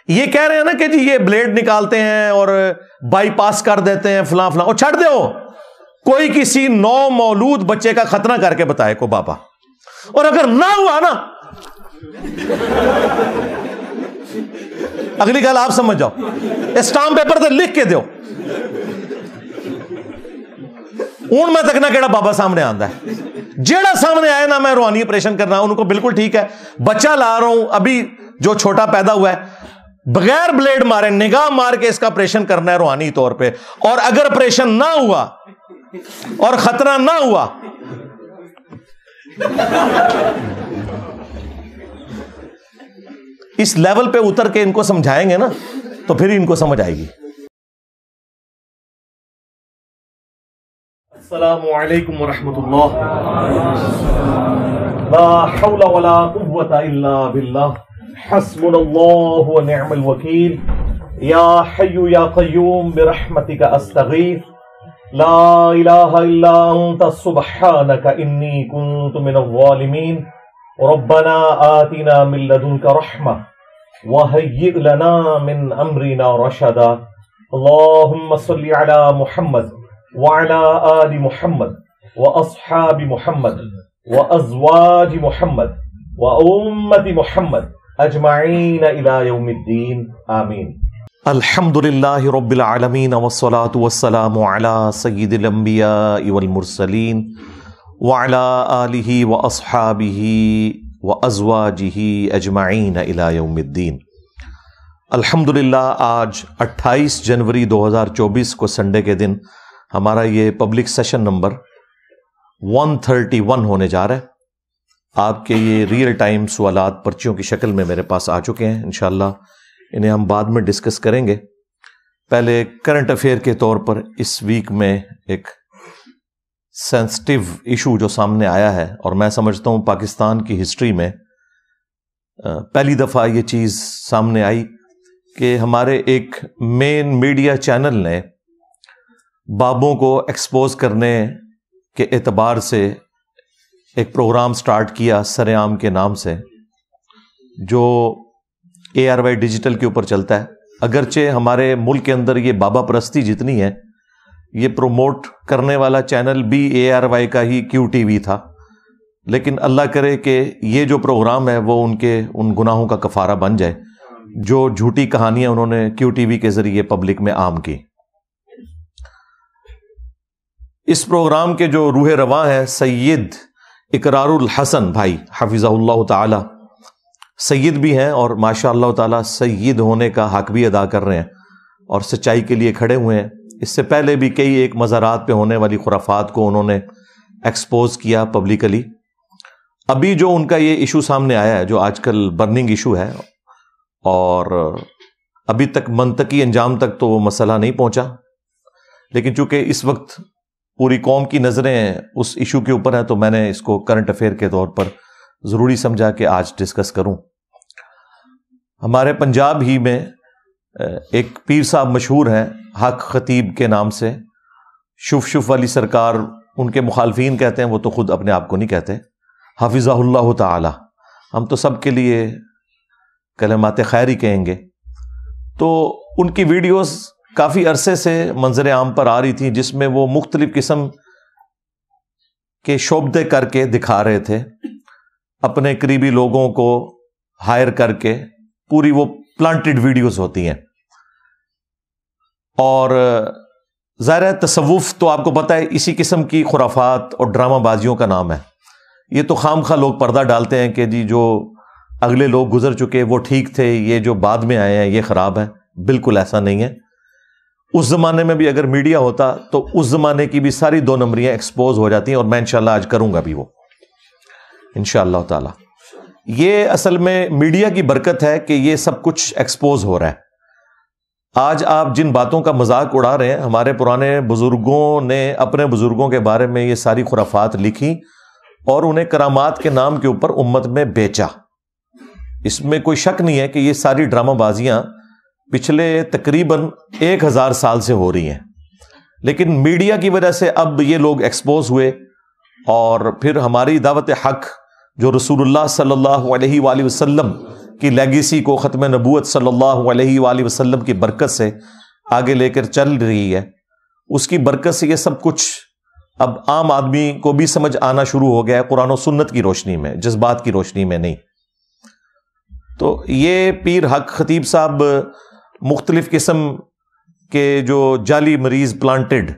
یہ کہہ رہے ہیں نا کہ جی یہ بلیڈ نکالتے ہیں اور بائی پاس کر دیتے ہیں فلاں فلاں، اور چھڑ دو، کوئی کسی نو مولود بچے کا ختنہ کر کے بتائے کو بابا، اور اگر نہ ہوا نا، اگلی گل آپ سمجھ جاؤ، اسٹامپ پیپر تے لکھ کے دو، ہوں میں تکنا کیڑا بابا سامنے آندا ہے، جیڑا سامنے آئے نا میں روحانی آپریشن کرنا ان کو بالکل ٹھیک ہے، بچہ لا رہا ہوں ابھی جو چھوٹا پیدا ہوا ہے، بغیر بلیڈ مارے نگاہ مار کے اس کا آپریشن کرنا ہے روحانی طور پہ، اور اگر آپریشن نہ ہوا اور خطرہ نہ ہوا، اس لیول پہ اتر کے ان کو سمجھائیں گے نا تو پھر ان کو سمجھ آئے گی۔ السلام علیکم ورحمۃ اللہ، لا حول ولا قوة الا باللہ، حسبنا اللہ ونعم الوکیل، یا حی یا قیوم برحمتک استغیث، لا الہ الا انت سبحانک انی کنت من الظالمین، ربنا آتنا من لدنک رحمہ وہیئ لنا من امرنا رشدا، اللہم صل علی محمد وعلى آل محمد واصحاب محمد وازواج محمد وامت محمد اجمعین الى یوم الدین، آمین۔ الحمد للہ رب العالمین والصلاة والسلام علی سید الانبیاء والمرسلین وعلى آلہ واصحابہ وازواجہ اجمعین الى یوم الدین۔ الحمدللہ آج 28 جنوری 2024 کو سنڈے کے دن ہمارا یہ پبلک سیشن نمبر 131 ہونے جا رہا ہے۔ آپ کے یہ ریئل ٹائم سوالات پرچیوں کی شکل میں میرے پاس آ چکے ہیں، انشاءاللہ انہیں ہم بعد میں ڈسکس کریں گے۔ پہلے کرنٹ افیئر کے طور پر اس ویک میں ایک سینسٹیو ایشو جو سامنے آیا ہے، اور میں سمجھتا ہوں پاکستان کی ہسٹری میں پہلی دفعہ یہ چیز سامنے آئی کہ ہمارے ایک مین میڈیا چینل نے بابوں کو ایکسپوز کرنے کے اعتبار سے ایک پروگرام سٹارٹ کیا سرعام کے نام سے، جو ARY ڈیجیٹل کے اوپر چلتا ہے۔ اگرچہ ہمارے ملک کے اندر یہ بابا پرستی جتنی ہے، یہ پروموٹ کرنے والا چینل بھی ARY کا ہی QTV تھا، لیکن اللہ کرے کہ یہ جو پروگرام ہے وہ ان گناہوں کا کفارہ بن جائے جو جھوٹی کہانیاں انہوں نے QTV کے ذریعے پبلک میں عام کی۔ اس پروگرام کے جو روح رواں ہیں سید اقرار الحسن بھائی حفظہ اللہ تعالی، سید بھی ہیں اور ماشاء اللہ تعالی سید ہونے کا حق بھی ادا کر رہے ہیں اور سچائی کے لیے کھڑے ہوئے ہیں۔ اس سے پہلے بھی کئی ایک مزارات پہ ہونے والی خرافات کو انہوں نے ایکسپوز کیا پبلکلی۔ ابھی جو ان کا یہ ایشو سامنے آیا ہے جو آج کل برننگ ایشو ہے، اور ابھی تک منطقی انجام تک تو وہ مسئلہ نہیں پہنچا، لیکن چونکہ اس وقت پوری قوم کی نظریں اس ایشو کے اوپر ہیں تو میں نے اس کو کرنٹ افیئر کے طور پر ضروری سمجھا کہ آج ڈسکس کروں۔ ہمارے پنجاب ہی میں ایک پیر صاحب مشہور ہیں حق خطیب کے نام سے، شف والی سرکار ان کے مخالفین کہتے ہیں، وہ تو خود اپنے آپ کو نہیں کہتے، حفظہ اللہ تعالی، ہم تو سب کے لیے کلمات خیر ہی کہیں گے۔ تو ان کی ویڈیوز کافی عرصے سے منظر عام پر آ رہی تھی، جس میں وہ مختلف قسم کے شعبدے کر کے دکھا رہے تھے، اپنے قریبی لوگوں کو ہائر کر کے، پوری وہ پلانٹڈ ویڈیوز ہوتی ہیں۔ اور ظاہر ہے تصوف تو آپ کو پتہ ہے اسی قسم کی خرافات اور ڈرامہ بازیوں کا نام ہے۔ یہ تو خام خواہ لوگ پردہ ڈالتے ہیں کہ جی جو اگلے لوگ گزر چکے وہ ٹھیک تھے، یہ جو بعد میں آئے ہیں یہ خراب ہے۔ بالکل ایسا نہیں ہے۔ اس زمانے میں بھی اگر میڈیا ہوتا تو اس زمانے کی بھی ساری 2 نمبریاں ایکسپوز ہو جاتی ہیں، اور میں انشاءاللہ آج کروں گا بھی وہ انشاءاللہ تعالی۔ یہ اصل میں میڈیا کی برکت ہے کہ یہ سب کچھ ایکسپوز ہو رہا ہے۔ آج آپ جن باتوں کا مذاق اڑا رہے ہیں، ہمارے پرانے بزرگوں نے اپنے بزرگوں کے بارے میں یہ ساری خرافات لکھی اور انہیں کرامات کے نام کے اوپر امت میں بیچا۔ اس میں کوئی شک نہیں ہے کہ یہ ساری ڈرامہ بازیاں پچھلے تقریباً 1000 سال سے ہو رہی ہیں، لیکن میڈیا کی وجہ سے اب یہ لوگ ایکسپوز ہوئے، اور پھر ہماری دعوت حق جو رسول اللہ صلی اللہ علیہ وآلہ وسلم کی لیگیسی کو ختم نبوت صلی اللہ علیہ وآلہ وسلم کی برکت سے آگے لے کر چل رہی ہے، اس کی برکت سے یہ سب کچھ اب عام آدمی کو بھی سمجھ آنا شروع ہو گیا ہے، قرآن و سنت کی روشنی میں، جذبات کی روشنی میں نہیں۔ تو یہ پیر حق خطیب صاحب مختلف قسم کے جو جعلی مریض پلانٹڈ،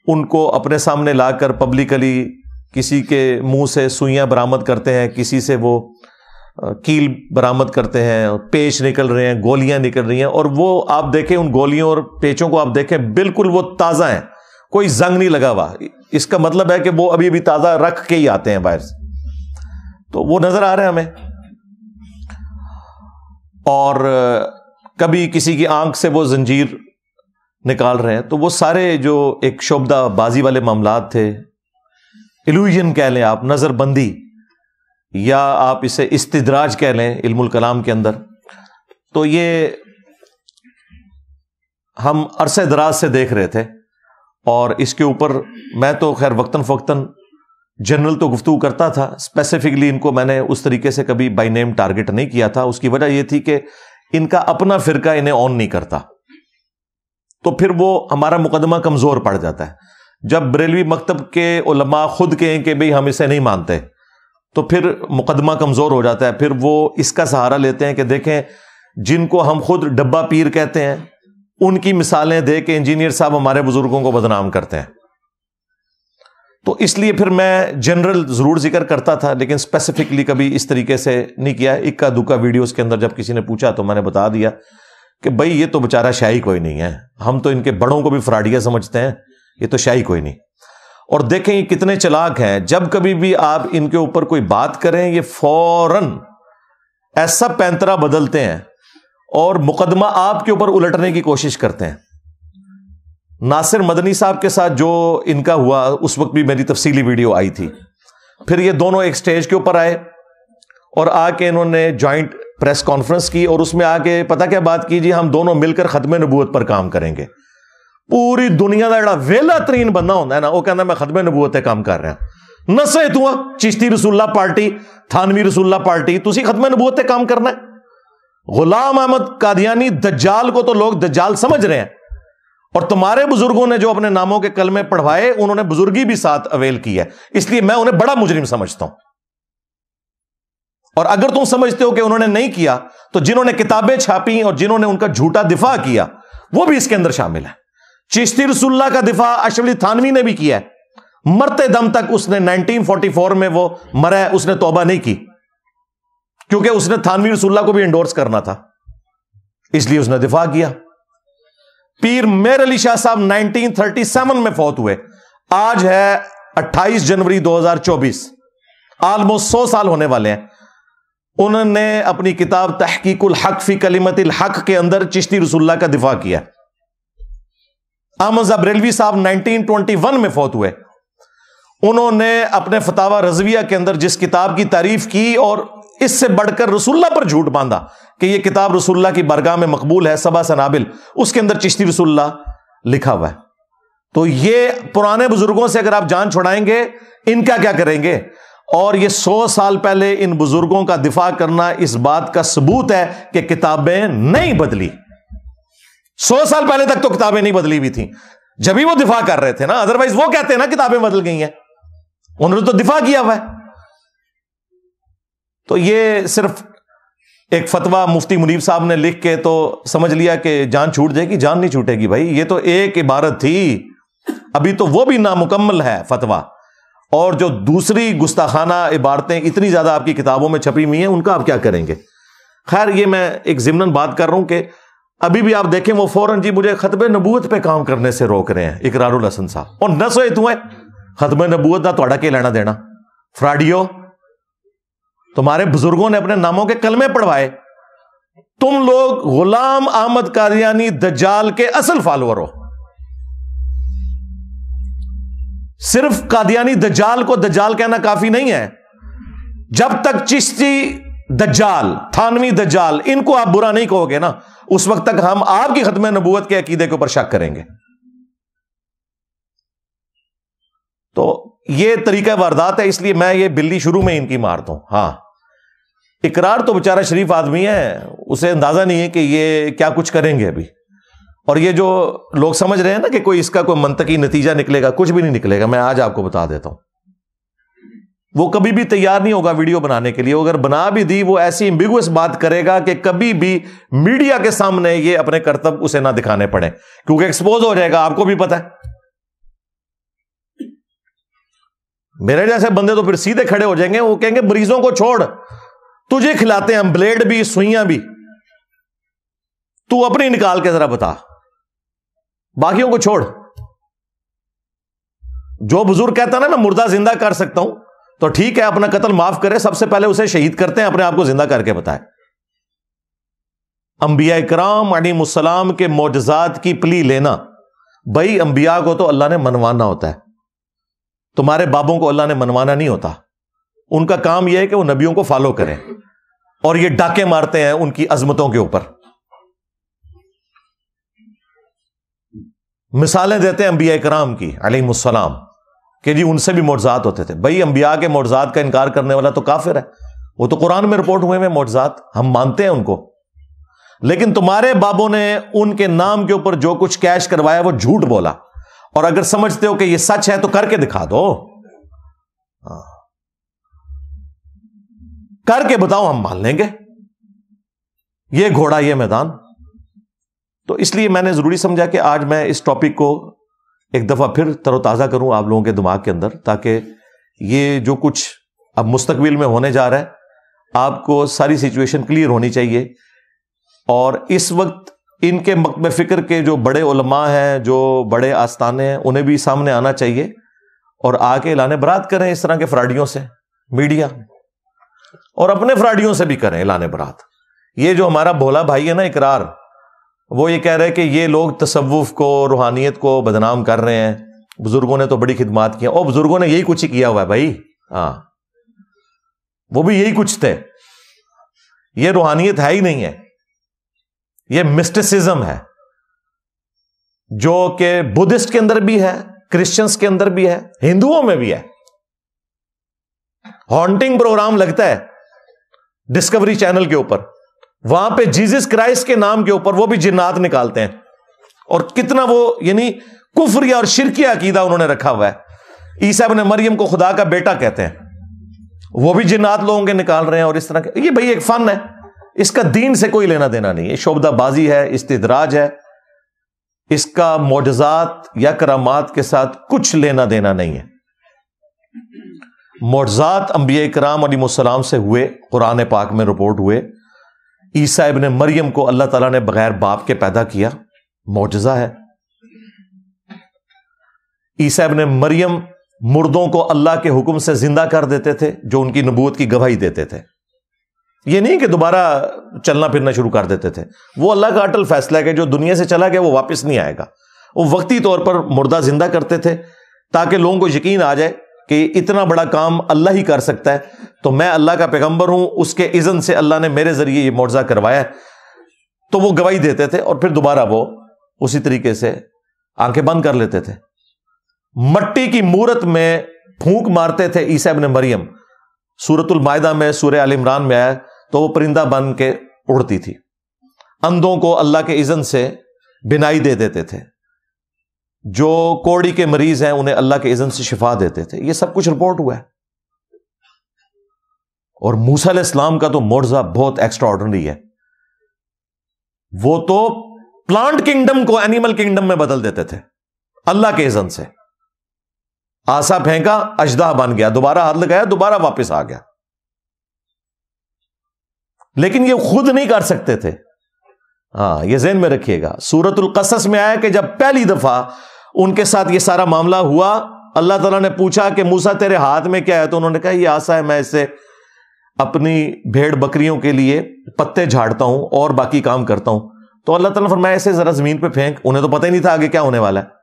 ان کو اپنے سامنے لا کر پبلکلی کسی کے منہ سے سوئیاں برآمد کرتے ہیں، کسی سے وہ کیل برآمد کرتے ہیں، پیچ نکل رہے ہیں، گولیاں نکل رہی ہیں، اور وہ آپ دیکھیں ان گولیوں اور پیچوں کو، آپ دیکھیں بالکل وہ تازہ ہیں، کوئی زنگ نہیں لگا ہوا۔ اس کا مطلب ہے کہ وہ ابھی بھی تازہ رکھ کے ہی آتے ہیں باہر سے، تو وہ نظر آ رہے ہیں ہمیں۔ اور کبھی کسی کی آنکھ سے وہ زنجیر نکال رہے ہیں، تو وہ سارے جو ایک شعبدہ بازی والے معاملات تھے، ایلوژن کہہ لیں آپ، نظر بندی، یا آپ اسے استدراج کہہ لیں علم الکلام کے اندر، تو یہ ہم عرصہ دراز سے دیکھ رہے تھے، اور اس کے اوپر میں تو خیر وقتاً فوقتاً جنرل تو گفتگو کرتا تھا، اسپیسیفکلی ان کو میں نے اس طریقے سے کبھی بائی نیم ٹارگٹ نہیں کیا تھا۔ اس کی وجہ یہ تھی کہ ان کا اپنا فرقہ انہیں آن نہیں کرتا، تو پھر وہ ہمارا مقدمہ کمزور پڑ جاتا ہے۔ جب بریلوی مکتب کے علماء خود کہیں کہ بھئی ہم اسے نہیں مانتے، تو پھر مقدمہ کمزور ہو جاتا ہے، پھر وہ اس کا سہارا لیتے ہیں کہ دیکھیں جن کو ہم خود ڈبہ پیر کہتے ہیں، ان کی مثالیں دے کے انجینئر صاحب ہمارے بزرگوں کو بدنام کرتے ہیں۔ تو اس لیے پھر میں جنرل ضرور ذکر کرتا تھا، لیکن اسپیسیفکلی کبھی اس طریقے سے نہیں کیا۔ اکا دکا ویڈیوز کے اندر جب کسی نے پوچھا تو میں نے بتا دیا کہ بھائی یہ تو بیچارہ شاہی کوئی نہیں ہے، ہم تو ان کے بڑوں کو بھی فراڈیا سمجھتے ہیں، یہ تو شاہی کوئی نہیں۔ اور دیکھیں یہ کتنے چلاک ہیں، جب کبھی بھی آپ ان کے اوپر کوئی بات کریں یہ فوراً ایسا پینترا بدلتے ہیں اور مقدمہ آپ کے اوپر الٹنے کی کوشش کرتے ہیں۔ ناصر مدنی صاحب کے ساتھ جو ان کا ہوا، اس وقت بھی میری تفصیلی ویڈیو آئی تھی، پھر یہ دونوں ایک سٹیج کے اوپر آئے اور آ کے انہوں نے جوائنٹ پریس کانفرنس کی، اور اس میں آ کے پتہ کیا بات کی، جی ہم دونوں مل کر ختم نبوت پر کام کریں گے۔ پوری دنیا کا جڑا ویلا ترین بندہ ہوتا ہے نا، وہ کہنا میں ختم نبوت پہ کام کر رہا ہوں، نسے تو چشتی رسول اللہ پارٹی، تھانوی رسول اللہ پارٹی، تسی ختم نبوت پہ کام کرنا ہے۔ غلام احمد قادیانی دجال کو تو لوگ دجال سمجھ رہے ہیں، اور تمہارے بزرگوں نے جو اپنے ناموں کے کلمے پڑھوائے انہوں نے بزرگی بھی ساتھ اویل کی ہے، اس لیے میں انہیں بڑا مجرم سمجھتا ہوں۔ اور اگر تم سمجھتے ہو کہ انہوں نے نہیں کیا، تو جنہوں نے کتابیں چھاپی اور جنہوں نے ان کا جھوٹا دفاع کیا وہ بھی اس کے اندر شامل ہے۔ چشتی رسول اللہ کا دفاع اشرف علی تھانوی نے بھی کیا ہے، مرتے دم تک اس نے 1944 میں وہ مرا ہے، اس نے توبہ نہیں کی، کیونکہ اس نے تھانوی رسول اللہ کو بھی انڈورس کرنا تھا، اس لیے اس نے دفاع کیا۔ پیر میر علی شاہ صاحب 1937 میں فوت ہوئے، آج ہے 28 جنوری 2024، آلموسٹ 100 سال ہونے والے ہیں۔ انہوں نے اپنی کتاب تحقیق الحق فی کلمت الحق کے اندر چشتی رسول اللہ کا دفاع کیا۔ احمد بریلوی صاحب 1921 میں فوت ہوئے، انہوں نے اپنے فتاوی رضویہ کے اندر جس کتاب کی تعریف کی اور اس سے بڑھ کر رسول اللہ پر جھوٹ باندھا کہ یہ کتاب رسول اللہ کی بارگاہ میں مقبول ہے، سبع سنابل، اس کے اندر چشتی رسول اللہ لکھا ہوا ہے۔ تو یہ پرانے بزرگوں سے اگر آپ جان چھڑائیں گے، ان کا کیا کریں گے؟ اور یہ 100 سال پہلے ان بزرگوں کا دفاع کرنا اس بات کا ثبوت ہے کہ کتابیں نہیں بدلی۔ 100 سال پہلے تک تو کتابیں نہیں بدلی ہوئی تھیں، جبھی وہ دفاع کر رہے تھے نا، ادروائز وہ کہتے ہیں نا کتابیں بدل گئی ہیں، انہوں نے تو دفاع کیا ہوا ہے۔ تو یہ صرف ایک فتویٰ مفتی منیب صاحب نے لکھ کے تو سمجھ لیا کہ جان چھوٹ جائے گی، جان نہیں چھوٹے گی بھائی، یہ تو ایک عبارت تھی، ابھی تو وہ بھی نامکمل ہے فتویٰ، اور جو دوسری گستاخانہ عبارتیں اتنی زیادہ آپ کی کتابوں میں چھپی ہوئی ہیں، ان کا آپ کیا کریں گے؟ خیر یہ میں ایک ضمناً بات کر رہا ہوں کہ ابھی بھی آپ دیکھیں وہ فوراً جی مجھے ختم نبوت پہ کام کرنے سے روک رہے ہیں، اقرار الحسن صاحب، اور نہ سوئے تو ہے ختم نبوت دا تھوڑا کے لینا دینا، فراڈیو، تمہارے بزرگوں نے اپنے ناموں کے کلمے پڑھوائے، تم لوگ غلام احمد قادیانی دجال کے اصل فالوور ہو۔ صرف قادیانی دجال کو دجال کہنا کافی نہیں ہے، جب تک چشتی دجال، تھانوی دجال، ان کو آپ برا نہیں کہو گے نا، اس وقت تک ہم آپ کی ختم نبوت کے عقیدے کے اوپر شک کریں گے۔ تو یہ طریقہ واردات ہے، اس لیے میں یہ بلی شروع میں ان کی مارتا ہوں۔ ہاں اقرار تو بیچارہ شریف آدمی ہے، اسے اندازہ نہیں ہے کہ یہ کیا کچھ کریں گے ابھی. اور یہ جو لوگ سمجھ رہے ہیں نا کہ کوئی اس کا کوئی منطقی نتیجہ نکلے گا، کچھ بھی نہیں نکلے گا. میں آج آپ کو بتا دیتا ہوں، وہ کبھی بھی تیار نہیں ہوگا ویڈیو بنانے کے لیے. اگر بنا بھی دی، وہ ایسی ایمبیگوس بات کرے گا کہ کبھی بھی میڈیا کے سامنے یہ اپنے کرتب اسے نہ دکھانے پڑے، کیونکہ ایکسپوز ہو جائے گا. آپ کو بھی پتا ہے، میرے جیسے بندے تو پھر سیدھے کھڑے ہو جائیں گے. وہ کہیں گے مریضوں کو چھوڑ، تجھے کھلاتے ہیں ہم بلیڈ بھی سوئیاں بھی، تو اپنی نکال کے ذرا بتا، باقیوں کو چھوڑ. جو بزرگ کہتا نا میں مردہ زندہ کر سکتا ہوں، تو ٹھیک ہے اپنا قتل معاف کرے، سب سے پہلے اسے شہید کرتے ہیں، اپنے آپ کو زندہ کر کے بتائے. انبیاء کرام علیہم السلام کے معجزات کی پلی لینا، بھائی انبیاء کو تو اللہ نے منوانا ہوتا ہے، تمہارے بابوں کو اللہ نے منوانا نہیں ہوتا. ان کا کام یہ ہے کہ وہ نبیوں کو فالو کریں، اور یہ ڈاکے مارتے ہیں ان کی عظمتوں کے اوپر. مثالیں دیتے ہیں انبیاء کرام کی علیہم السلام کہ جی ان سے بھی معجزات ہوتے تھے. بھائی انبیاء کے معجزات کا انکار کرنے والا تو کافر ہے. وہ تو قرآن میں رپورٹ ہوئے ہیں معجزات، ہم مانتے ہیں ان کو. لیکن تمہارے بابوں نے ان کے نام کے اوپر جو کچھ کیش کروایا وہ جھوٹ بولا، اور اگر سمجھتے ہو کہ یہ سچ ہے تو کر کے دکھا دو، کر کے بتاؤ، ہم مان لیں گے. یہ گھوڑا یہ میدان. تو اس لیے میں نے ضروری سمجھا کہ آج میں اس ٹاپک کو ایک دفعہ پھر تر و تازہ کروں آپ لوگوں کے دماغ کے اندر، تاکہ یہ جو کچھ اب مستقبل میں ہونے جا رہا ہے آپ کو ساری سچویشن کلیئر ہونی چاہیے. اور اس وقت ان کے مکتب فکر کے جو بڑے علماء ہیں، جو بڑے آستانے ہیں، انہیں بھی سامنے آنا چاہیے اور آ کے اعلان برات کریں اس طرح کے فراڈیوں سے، میڈیا، اور اپنے فراڈیوں سے بھی کریں اعلان برات. یہ جو ہمارا بھولا بھائی ہے نا اقرار، وہ یہ کہہ رہے کہ یہ لوگ تصوف کو، روحانیت کو بدنام کر رہے ہیں، بزرگوں نے تو بڑی خدمات کی ہیں. اور بزرگوں نے یہی کچھ ہی کیا ہوا ہے بھائی. ہاں، وہ بھی یہی کچھ تھے. یہ روحانیت ہے ہی نہیں ہے، یہ مسٹسزم ہے، جو کہ بدھسٹ کے اندر بھی ہے، کرسچنس کے اندر بھی ہے، ہندوؤں میں بھی ہے. ہانٹنگ پروگرام لگتا ہے ڈسکوری چینل کے اوپر، وہاں پہ جیزس کرائسٹ کے نام کے اوپر وہ بھی جنات نکالتے ہیں. اور کتنا وہ یعنی کفریہ اور شرکیہ عقیدہ انہوں نے رکھا ہوا ہے. عیسیٰ ابن مریم کو خدا کا بیٹا کہتے ہیں، وہ بھی جنات لوگوں کے نکال رہے ہیں. اور اس طرح کے، یہ بھائی ایک فن ہے، اس کا دین سے کوئی لینا دینا نہیں ہے. شعبدہ بازی ہے، استدراج ہے، اس کا معجزات یا کرامات کے ساتھ کچھ لینا دینا نہیں ہے. معجزات انبیاء کرام علیہ السلام سے ہوئے، قرآن پاک میں رپورٹ ہوئے. عیسیٰ ابن مریم کو اللہ تعالیٰ نے بغیر باپ کے پیدا کیا، معجزہ ہے. عیسیٰ ابن مریم مردوں کو اللہ کے حکم سے زندہ کر دیتے تھے، جو ان کی نبوت کی گواہی دیتے تھے. یہ نہیں کہ دوبارہ چلنا پھرنا شروع کر دیتے تھے. وہ اللہ کا اٹل فیصلہ ہے کہ جو دنیا سے چلا گیا وہ واپس نہیں آئے گا. وہ وقتی طور پر مردہ زندہ کرتے تھے تاکہ لوگوں کو یقین آ جائے کہ اتنا بڑا کام اللہ ہی کر سکتا ہے، تو میں اللہ کا پیغمبر ہوں، اس کے اذن سے اللہ نے میرے ذریعے یہ معجزہ کروایا ہے. تو وہ گواہی دیتے تھے اور پھر دوبارہ وہ اسی طریقے سے آنکھیں بند کر لیتے تھے. مٹی کی مورت میں پھونک مارتے تھے عیسیٰ ابن مریم. سورۃ المائدہ میں، سورہ آل عمران میں آیا تو وہ پرندہ بن کے اڑتی تھی. اندھوں کو اللہ کے اذن سے بینائی دے دیتے تھے. جو کوڑی کے مریض ہیں انہیں اللہ کے اذن سے شفا دیتے تھے. یہ سب کچھ رپورٹ ہوا ہے. اور موسیٰ علیہ السلام کا تو معجزہ بہت ایکسٹرا آرڈنری ہے. وہ تو پلانٹ کنگڈم کو اینیمل کنگڈم میں بدل دیتے تھے اللہ کے اذن سے. آسا پھینکا، اژدہا بن گیا، دوبارہ ہاتھ لگایا، دوبارہ واپس آ گیا. لیکن یہ خود نہیں کر سکتے تھے. ہاں، یہ ذہن میں رکھیے گا. سورۃ القصص میں آیا کہ جب پہلی دفعہ ان کے ساتھ یہ سارا معاملہ ہوا، اللہ تعالیٰ نے پوچھا کہ موسیٰ تیرے ہاتھ میں کیا ہے؟ تو انہوں نے کہا یہ آسا ہے، میں اسے اپنی بھیڑ بکریوں کے لیے پتے جھاڑتا ہوں اور باقی کام کرتا ہوں. تو اللہ تعالیٰ نے فرمایا اسے ذرا زمین پہ پھینک. انہیں تو پتہ ہی نہیں تھا آگے کیا ہونے والا ہے.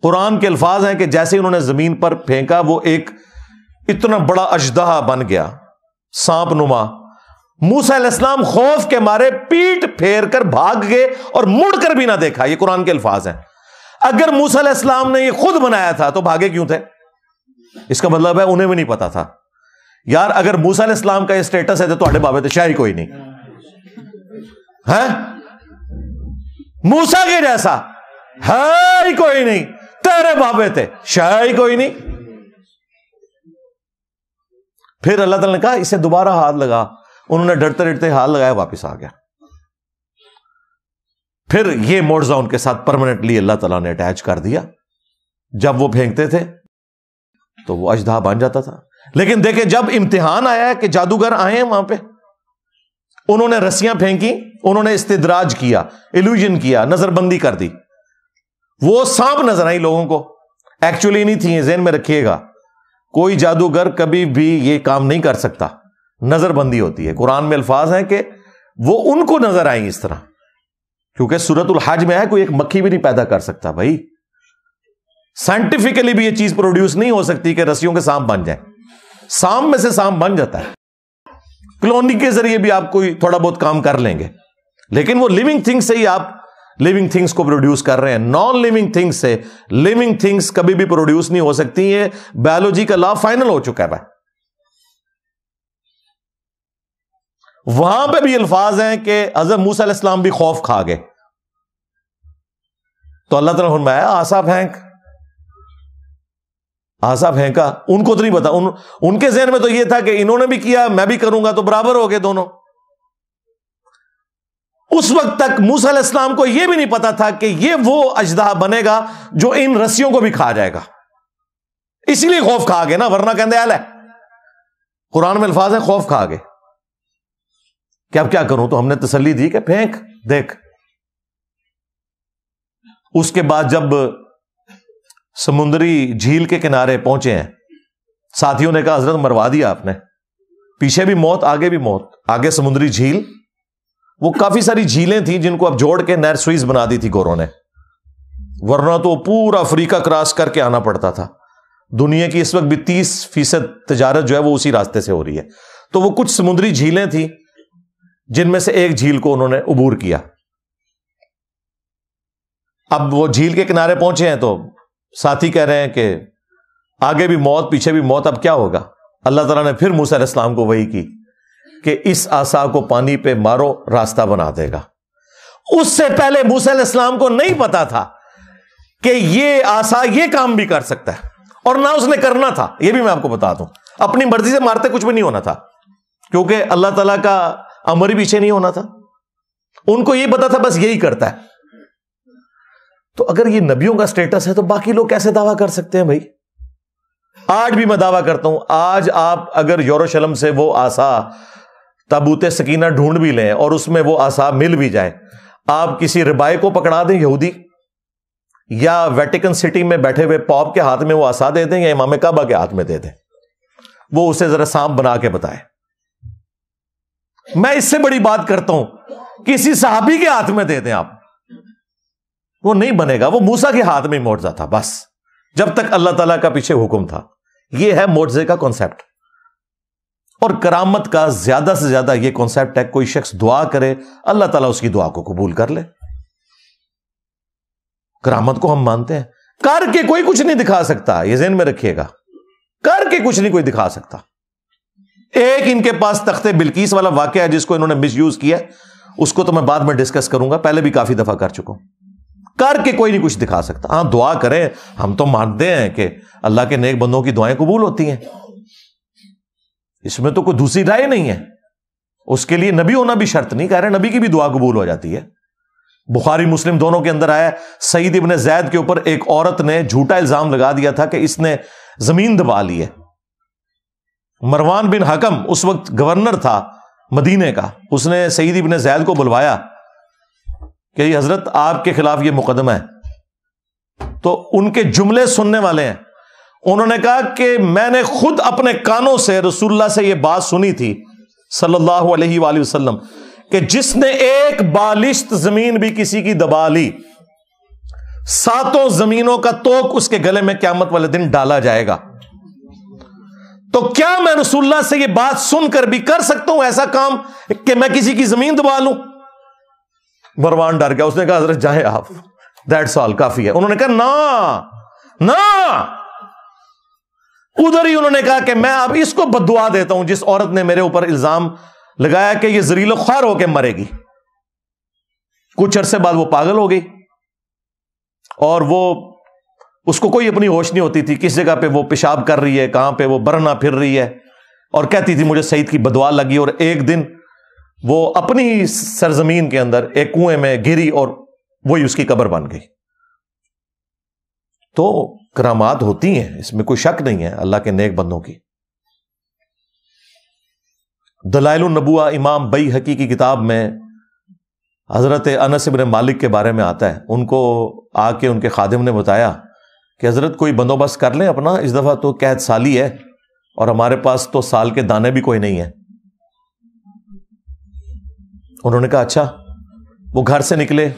قرآن کے الفاظ ہیں کہ جیسے انہوں نے زمین پر پھینکا، وہ ایک اتنا بڑا اژدہا بن گیا، سانپ نما. موسیٰ علیہ السلام خوف کے مارے پیٹ پھیر کر بھاگ گئے اور مڑ کر بھی نہ دیکھا. یہ قرآن کے الفاظ ہیں. اگر موسیٰ علیہ السلام نے یہ خود بنایا تھا تو بھاگے کیوں تھے؟ اس کا مطلب ہے انہیں بھی نہیں پتا تھا. یار اگر موسیٰ علیہ السلام کا یہ اسٹیٹس ہے تو تہاڈے بابے تے شاہی کوئی نہیں ہے، موسیٰ کے جیسا ہے ہی کوئی نہیں، تیرے بابے تے شاہی کوئی نہیں۔ پھر اللہ تعالیٰ نے کہا اسے دوبارہ ہاتھ لگا، انہوں نے ڈرتے ڈرتے ہاتھ لگایا، واپس آ گیا۔ پھر یہ معجزہ ان کے ساتھ پرماننٹلی اللہ تعالیٰ نے اٹیچ کر دیا، جب وہ پھینکتے تھے تو وہ اژدہا بن جاتا تھا۔ لیکن دیکھیں جب امتحان آیا کہ جادوگر آئے ہیں وہاں پہ، انہوں نے رسیاں پھینکی، انہوں نے استدراج کیا، ایلوژن کیا، نظر بندی کر دی، وہ سانپ نظر آئی لوگوں کو، ایکچولی نہیں تھی۔ ذہن میں رکھیے گا کوئی جادوگر کبھی بھی یہ کام نہیں کر سکتا، نظر بندی ہوتی ہے۔ قرآن میں الفاظ ہیں کہ وہ ان کو نظر آئیں اس طرح، کیونکہ سورۃ الحج میں ہے کوئی ایک مکھی بھی نہیں پیدا کر سکتا بھائی، سائنٹیفکلی بھی یہ چیز پروڈیوس نہیں ہو سکتی کہ رسیوں کے سانپ بن جائیں، سانپ میں سے سانپ بن جاتا ہے، کلوننگ کے ذریعے بھی آپ کوئی تھوڑا بہت کام کر لیں گے، لیکن وہ لیونگ تھنگ سے ہی آپ لیونگ تھنگس کو پروڈیوس کر رہے ہیں، نان لیونگ تھنگس سے لیونگ تھنگس کبھی بھی پروڈیوس نہیں ہو سکتی، یہ بایولوجی کا لا فائنل ہو چکا ہے بھائی۔ وہاں پہ بھی الفاظ ہیں کہ حضرت موسیٰ علیہ السلام بھی خوف کھا گئے، تو اللہ تعالیٰ نے فرمایا آسا پھینک، آسا پھینکا، ان کو تو نہیں پتا، ان کے ذہن میں تو یہ تھا کہ انہوں نے بھی کیا میں بھی کروں گا تو برابر ہو گئے دونوں۔ اس وقت تک موسیٰ علیہ السلام کو یہ بھی نہیں پتا تھا کہ یہ وہ اژدہا بنے گا جو ان رسیوں کو بھی کھا جائے گا، اسی لیے خوف کھا گئے نا، ورنہ کہندے ہے قرآن میں الفاظ ہے خوف کھا گئے کہ اب کیا کروں، تو ہم نے تسلی دی کہ پھینک دیکھ۔ اس کے بعد جب سمندری جھیل کے کنارے پہنچے ہیں، ساتھیوں نے کہا حضرت مروا دیا آپ نے، پیچھے بھی موت آگے بھی موت، آگے سمندری جھیل، وہ کافی ساری جھیلیں تھیں جن کو اب جوڑ کے نہر سوئز بنا دی تھی گوروں نے، ورنہ تو پورا افریقہ کراس کر کے آنا پڑتا تھا۔ دنیا کی اس وقت بھی 30% تجارت جو ہے وہ اسی راستے سے ہو رہی ہے، تو وہ کچھ سمندری جھیلیں تھیں جن میں سے ایک جھیل کو انہوں نے عبور کیا۔ اب وہ جھیل کے کنارے پہنچے ہیں تو ساتھی کہہ رہے ہیں کہ آگے بھی موت پیچھے بھی موت، اب کیا ہوگا؟ اللہ تعالیٰ نے پھر موسیٰ علیہ السلام کو وحی کی کہ اس عصا کو پانی پہ مارو راستہ بنا دے گا۔ اس سے پہلے موسیٰ علیہ السلام کو نہیں پتا تھا کہ یہ عصا یہ کام بھی کر سکتا ہے، اور نہ اس نے کرنا تھا، یہ بھی میں آپ کو بتا دوں، اپنی مرضی سے مارتے کچھ بھی نہیں ہونا تھا، کیونکہ اللہ تعالیٰ کا امر ہی پیچھے نہیں ہونا تھا، ان کو یہ پتا تھا بس یہی کرتا ہے۔ تو اگر یہ نبیوں کا سٹیٹس ہے تو باقی لوگ کیسے دعویٰ کر سکتے ہیں بھائی؟ آج بھی میں دعویٰ کرتا ہوں، آج آپ اگر یروشلم سے وہ عصا تابوت سکینہ ڈھونڈ بھی لیں اور اس میں وہ عصا مل بھی جائے، آپ کسی ربائی کو پکڑا دیں یہودی، یا ویٹیکن سٹی میں بیٹھے ہوئے پاپ کے ہاتھ میں وہ عصا دے دیں، یا امام کعبہ کے ہاتھ میں دے دیں، وہ اسے ذرا سانپ بنا کے بتائے۔ میں اس سے بڑی بات کرتا ہوں، کسی صحابی کے ہاتھ میں دے دیں آپ، وہ نہیں بنے گا، وہ موسیٰ کے ہاتھ میں معجزہ تھا بس، جب تک اللہ تعالیٰ کا پیچھے حکم تھا۔ یہ ہے معجزے کا کانسیپٹ، اور کرامت کا زیادہ سے زیادہ یہ کانسیپٹ ہے، کوئی شخص دعا کرے اللہ تعالیٰ اس کی دعا کو قبول کر لے۔ کرامت کو ہم مانتے ہیں، کر کے کوئی کچھ نہیں دکھا سکتا، یہ ذہن میں رکھیے گا، کر کے کچھ نہیں کوئی دکھا سکتا۔ ایک ان کے پاس تخت بلقیس والا واقعہ ہے جس کو انہوں نے مس یوز کیا، اس کو تو میں بعد میں ڈسکس کروں گا، پہلے بھی کافی دفعہ کر چکا ہوں۔ کر کے کوئی نہیں کچھ دکھا سکتا، ہاں دعا کریں، ہم تو مانتے ہیں کہ اللہ کے نیک بندوں کی دعائیں قبول ہوتی ہیں، اس میں تو کوئی دوسری رائے نہیں ہے، اس کے لیے نبی ہونا بھی شرط نہیں، کہہ رہے نبی کی بھی دعا قبول ہو جاتی ہے۔ بخاری مسلم دونوں کے اندر آیا، سعید ابن زید کے اوپر ایک عورت نے جھوٹا الزام لگا دیا تھا کہ اس نے زمین دبا لی ہے۔ مروان بن حکم اس وقت گورنر تھا مدینے کا، اس نے سعید ابن زید کو بلوایا کہ یہ حضرت آپ کے خلاف یہ مقدمہ ہے، تو ان کے جملے سننے والے ہیں، انہوں نے کہا کہ میں نے خود اپنے کانوں سے رسول اللہ سے یہ بات سنی تھی صلی اللہ علیہ وآلہ وسلم کہ جس نے ایک بالشت زمین بھی کسی کی دبا لی، 7 زمینوں کا توق اس کے گلے میں قیامت والے دن ڈالا جائے گا۔ تو کیا میں رسول اللہ سے یہ بات سن کر بھی کر سکتا ہوں ایسا کام کہ میں کسی کی زمین دبا لوں؟ مروان ڈر گیا، اس نے کہا حضرت جائیں آپ، دیٹس آل، کافی ہے۔ انہوں نے کہا نا، ادھر ہی انہوں نے کہا کہ میں اب اس کو بددعا دیتا ہوں جس عورت نے میرے اوپر الزام لگایا کہ یہ ذلیل و خوار ہو کے مرے گی. کچھ عرصے بعد وہ پاگل ہو گئی اور وہ اس کو کوئی اپنی ہوش نہیں ہوتی تھی, کس جگہ پہ وہ پیشاب کر رہی ہے, کہاں پہ وہ برنا پھر رہی ہے, اور کہتی تھی مجھے سعید کی بددعا لگی. اور ایک دن وہ اپنی سرزمین کے اندر ایک کنویں میں گری اور وہی اس کی قبر بن گئی. تو کرامات ہوتی ہیں, اس میں کوئی شک نہیں ہے اللہ کے نیک بندوں کی. دلائل النبوہ امام بیہقی کی کتاب میں حضرت انس بن مالک کے بارے میں آتا ہے. ان کو آ کے ان کے خادم نے بتایا کہ حضرت کوئی بندوبست کر لیں اپنا, اس دفعہ تو قحط سالی ہے اور ہمارے پاس تو سال کے دانے بھی کوئی نہیں ہے. انہوں نے کہا اچھا. وہ گھر سے نکلے,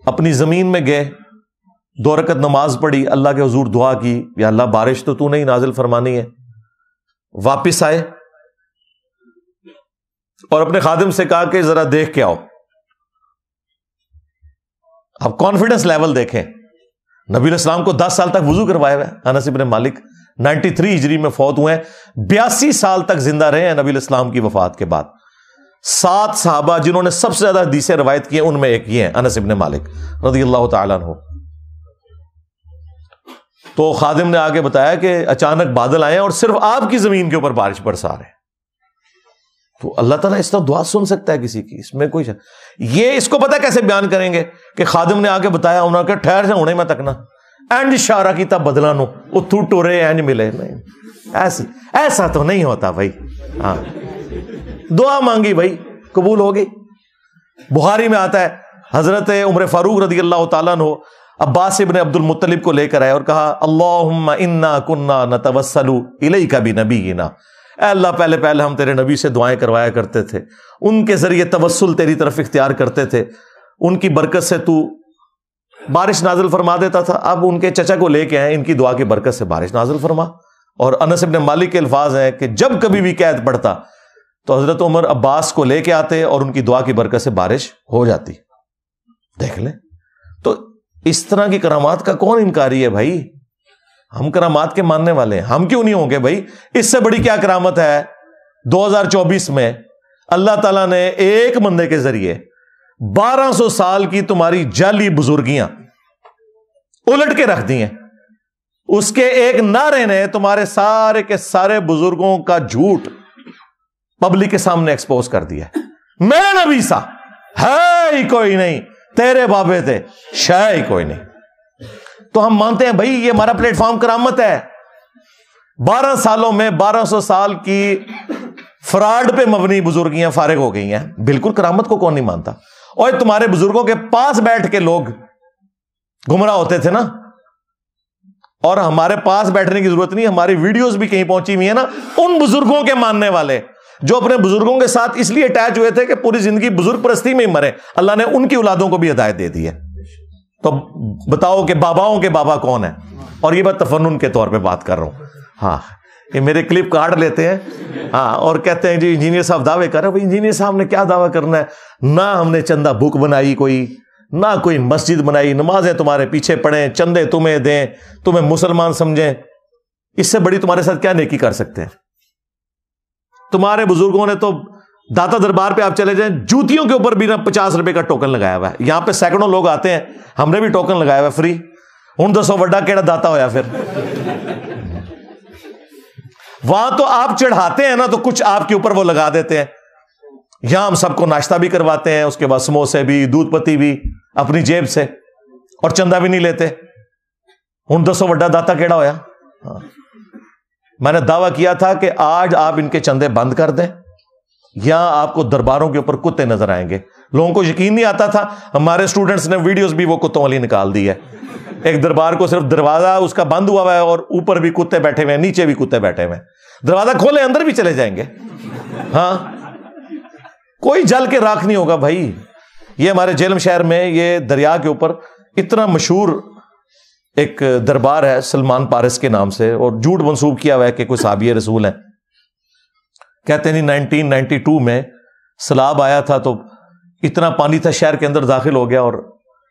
اپنی زمین میں گئے, 2 رکعت نماز پڑھی, اللہ کے حضور دعا کی یا اللہ بارش تو نہیں نازل فرمانی ہے. واپس آئے اور اپنے خادم سے کہا کہ ذرا دیکھ کے آؤ. اب کانفیڈنس لیول دیکھیں, نبی علیہ السلام کو 10 سال تک وضو کروائے ہوئے. انس بن مالک 93 ہجری میں فوت ہوئے ہیں, 82 سال تک زندہ رہے ہیں نبی علیہ السلام کی وفات کے بعد. 7 صحابہ جنہوں نے سب سے زیادہ حدیثیں روایت کی ہیں ان میں ایک یہ ہیں انس بن مالک رضی اللہ تعالیٰ عنہ. تو خادم نے آگے بتایا کہ اچانک بادل آئے اور صرف آپ کی زمین کے اوپر بارش برسا رہے ہیں. تو اللہ تعالیٰ اس طرح دعا سن سکتا ہے کسی کی, اس میں کوئی یہ اس کو پتا کیسے بیان کریں گے کہ خادم نے آگے بتایا, انہوں نے کہا ٹھہر سے ہونے میں تکنا اینڈ اشارہ کی تب بدلا نو وہ تو ٹورے اینڈ ملے. نہیں ایسا تو نہیں ہوتا بھائی. ہاں دعا مانگی بھائی, قبول ہوگی. بخاری میں آتا ہے حضرت عمر فاروق رضی اللہ تعالیٰ عنہ عباس ابن عبد المطلب کو لے کر آئے اور کہا اللہم انا کننا نتوسل الیک بنبینا, اے اللہ پہلے ہم تیرے نبی سے دعائیں کروایا کرتے تھے, ان کے ذریعے توسل تیری طرف اختیار کرتے تھے, ان کی برکت سے تو بارش نازل فرما دیتا تھا. اب ان کے چچا کو لے کے آئے, ان کی دعا کی برکت سے بارش نازل فرما. اور انس بن مالک کے الفاظ ہیں کہ جب کبھی بھی قحط پڑتا تو حضرت عمر عباس کو لے کے آتے اور ان کی دعا کی برکت سے بارش ہو جاتی. دیکھ لیں, تو اس طرح کی کرامات کا کون انکاری ہے بھائی؟ ہم کرامات کے ماننے والے ہیں, ہم کیوں نہیں ہوں گے بھائی؟ اس سے بڑی کیا کرامت ہے 2024 میں اللہ تعالیٰ نے ایک بندے کے ذریعے 1200 سال کی تمہاری جعلی بزرگیاں الٹ کے رکھ دی ہیں. اس کے ایک نعرے نے تمہارے سارے کے سارے بزرگوں کا جھوٹ پبلک کے سامنے ایکسپوز کر دیا. میرا نبی سا ہے ہی کوئی نہیں, تیرے بابے تھے شے ہی کوئی نہیں. تو ہم مانتے ہیں بھائی یہ ہمارا پلیٹ فارم کرامت ہے. 12 سالوں میں 1200 سال کی فراڈ پہ مبنی بزرگیاں فارغ ہو گئی ہیں. بالکل کرامت کو کون نہیں مانتا؟ اور تمہارے بزرگوں کے پاس بیٹھ کے لوگ گمراہ ہوتے تھے نا, اور ہمارے پاس بیٹھنے کی ضرورت نہیں, ہماری ویڈیوز بھی کہیں پہنچی ہوئی ہیں نا, ان بزرگوں کے ماننے والے جو اپنے بزرگوں کے ساتھ اس لیے اٹیچ ہوئے تھے کہ پوری زندگی بزرگ پرستی میں ہی مرے. اللہ نے ان کی اولادوں کو بھی ہدایت دے دی ہے. تو بتاؤ کہ باباؤں کے بابا کون ہیں؟ اور یہ میں تفنن کے طور پہ بات کر رہا ہوں. ہاں یہ میرے کلپ کاٹ لیتے ہیں ہاں اور کہتے ہیں جی انجینئر صاحب دعوے کر رہے ہیں. بھائی انجینئر صاحب نے کیا دعویٰ کرنا ہے؟ نہ ہم نے چندہ بک بنائی کوئی, نہ کوئی مسجد بنائی, نمازیں تمہارے پیچھے پڑھیں, چندے تمہیں دیں, تمہیں مسلمان سمجھیں. اس سے بڑی تمہارے ساتھ کیا نیکی کر سکتے ہیں؟ تمہارے بزرگوں نے تو داتا دربار پہ آپ چلے جائیں, جوتیوں کے اوپر بھی نا 50 روپے کا ٹوکن لگایا ہوا ہے. یہاں پہ سینکڑوں لوگ آتے ہیں, ہم نے بھی ٹوکن لگایا ہوا ہے فری. ہوں دسو وڈا کیڑا داتا ہویا پھر؟ وہاں تو آپ چڑھاتے ہیں نا تو کچھ آپ کے اوپر وہ لگا دیتے ہیں. یہاں ہم سب کو ناشتہ بھی کرواتے ہیں, اس کے بعد سموسے بھی, دودھ پتی بھی اپنی جیب سے, اور چندہ بھی نہیں لیتے. ہوں دسو وڈا داتا کیڑا ہویا؟ میں نے دعویٰ کیا تھا کہ آج آپ ان کے چندے بند کر دیں, یہاں آپ کو درباروں کے اوپر کتے نظر آئیں گے. لوگوں کو یقین نہیں آتا تھا, ہمارے اسٹوڈنٹس نے ویڈیوز بھی وہ کتوں والی نکال دی ہے. ایک دربار کو صرف دروازہ اس کا بند ہوا ہوا ہے اور اوپر بھی کتے بیٹھے ہوئے ہیں, نیچے بھی کتے بیٹھے ہوئے ہیں. دروازہ کھولے اندر بھی چلے جائیں گے. ہاں کوئی جل کے راکھ نہیں ہوگا بھائی. یہ ہمارے جیلم شہر میں یہ دریا کے اوپر اتنا مشہور ایک دربار ہے سلمان پارس کے نام سے, اور جھوٹ منسوب کیا ہوا ہے کہ کوئی صحابی رسول ہیں. کہتے ہیں 1992 میں سیلاب آیا تھا تو اتنا پانی تھا شہر کے اندر داخل ہو گیا اور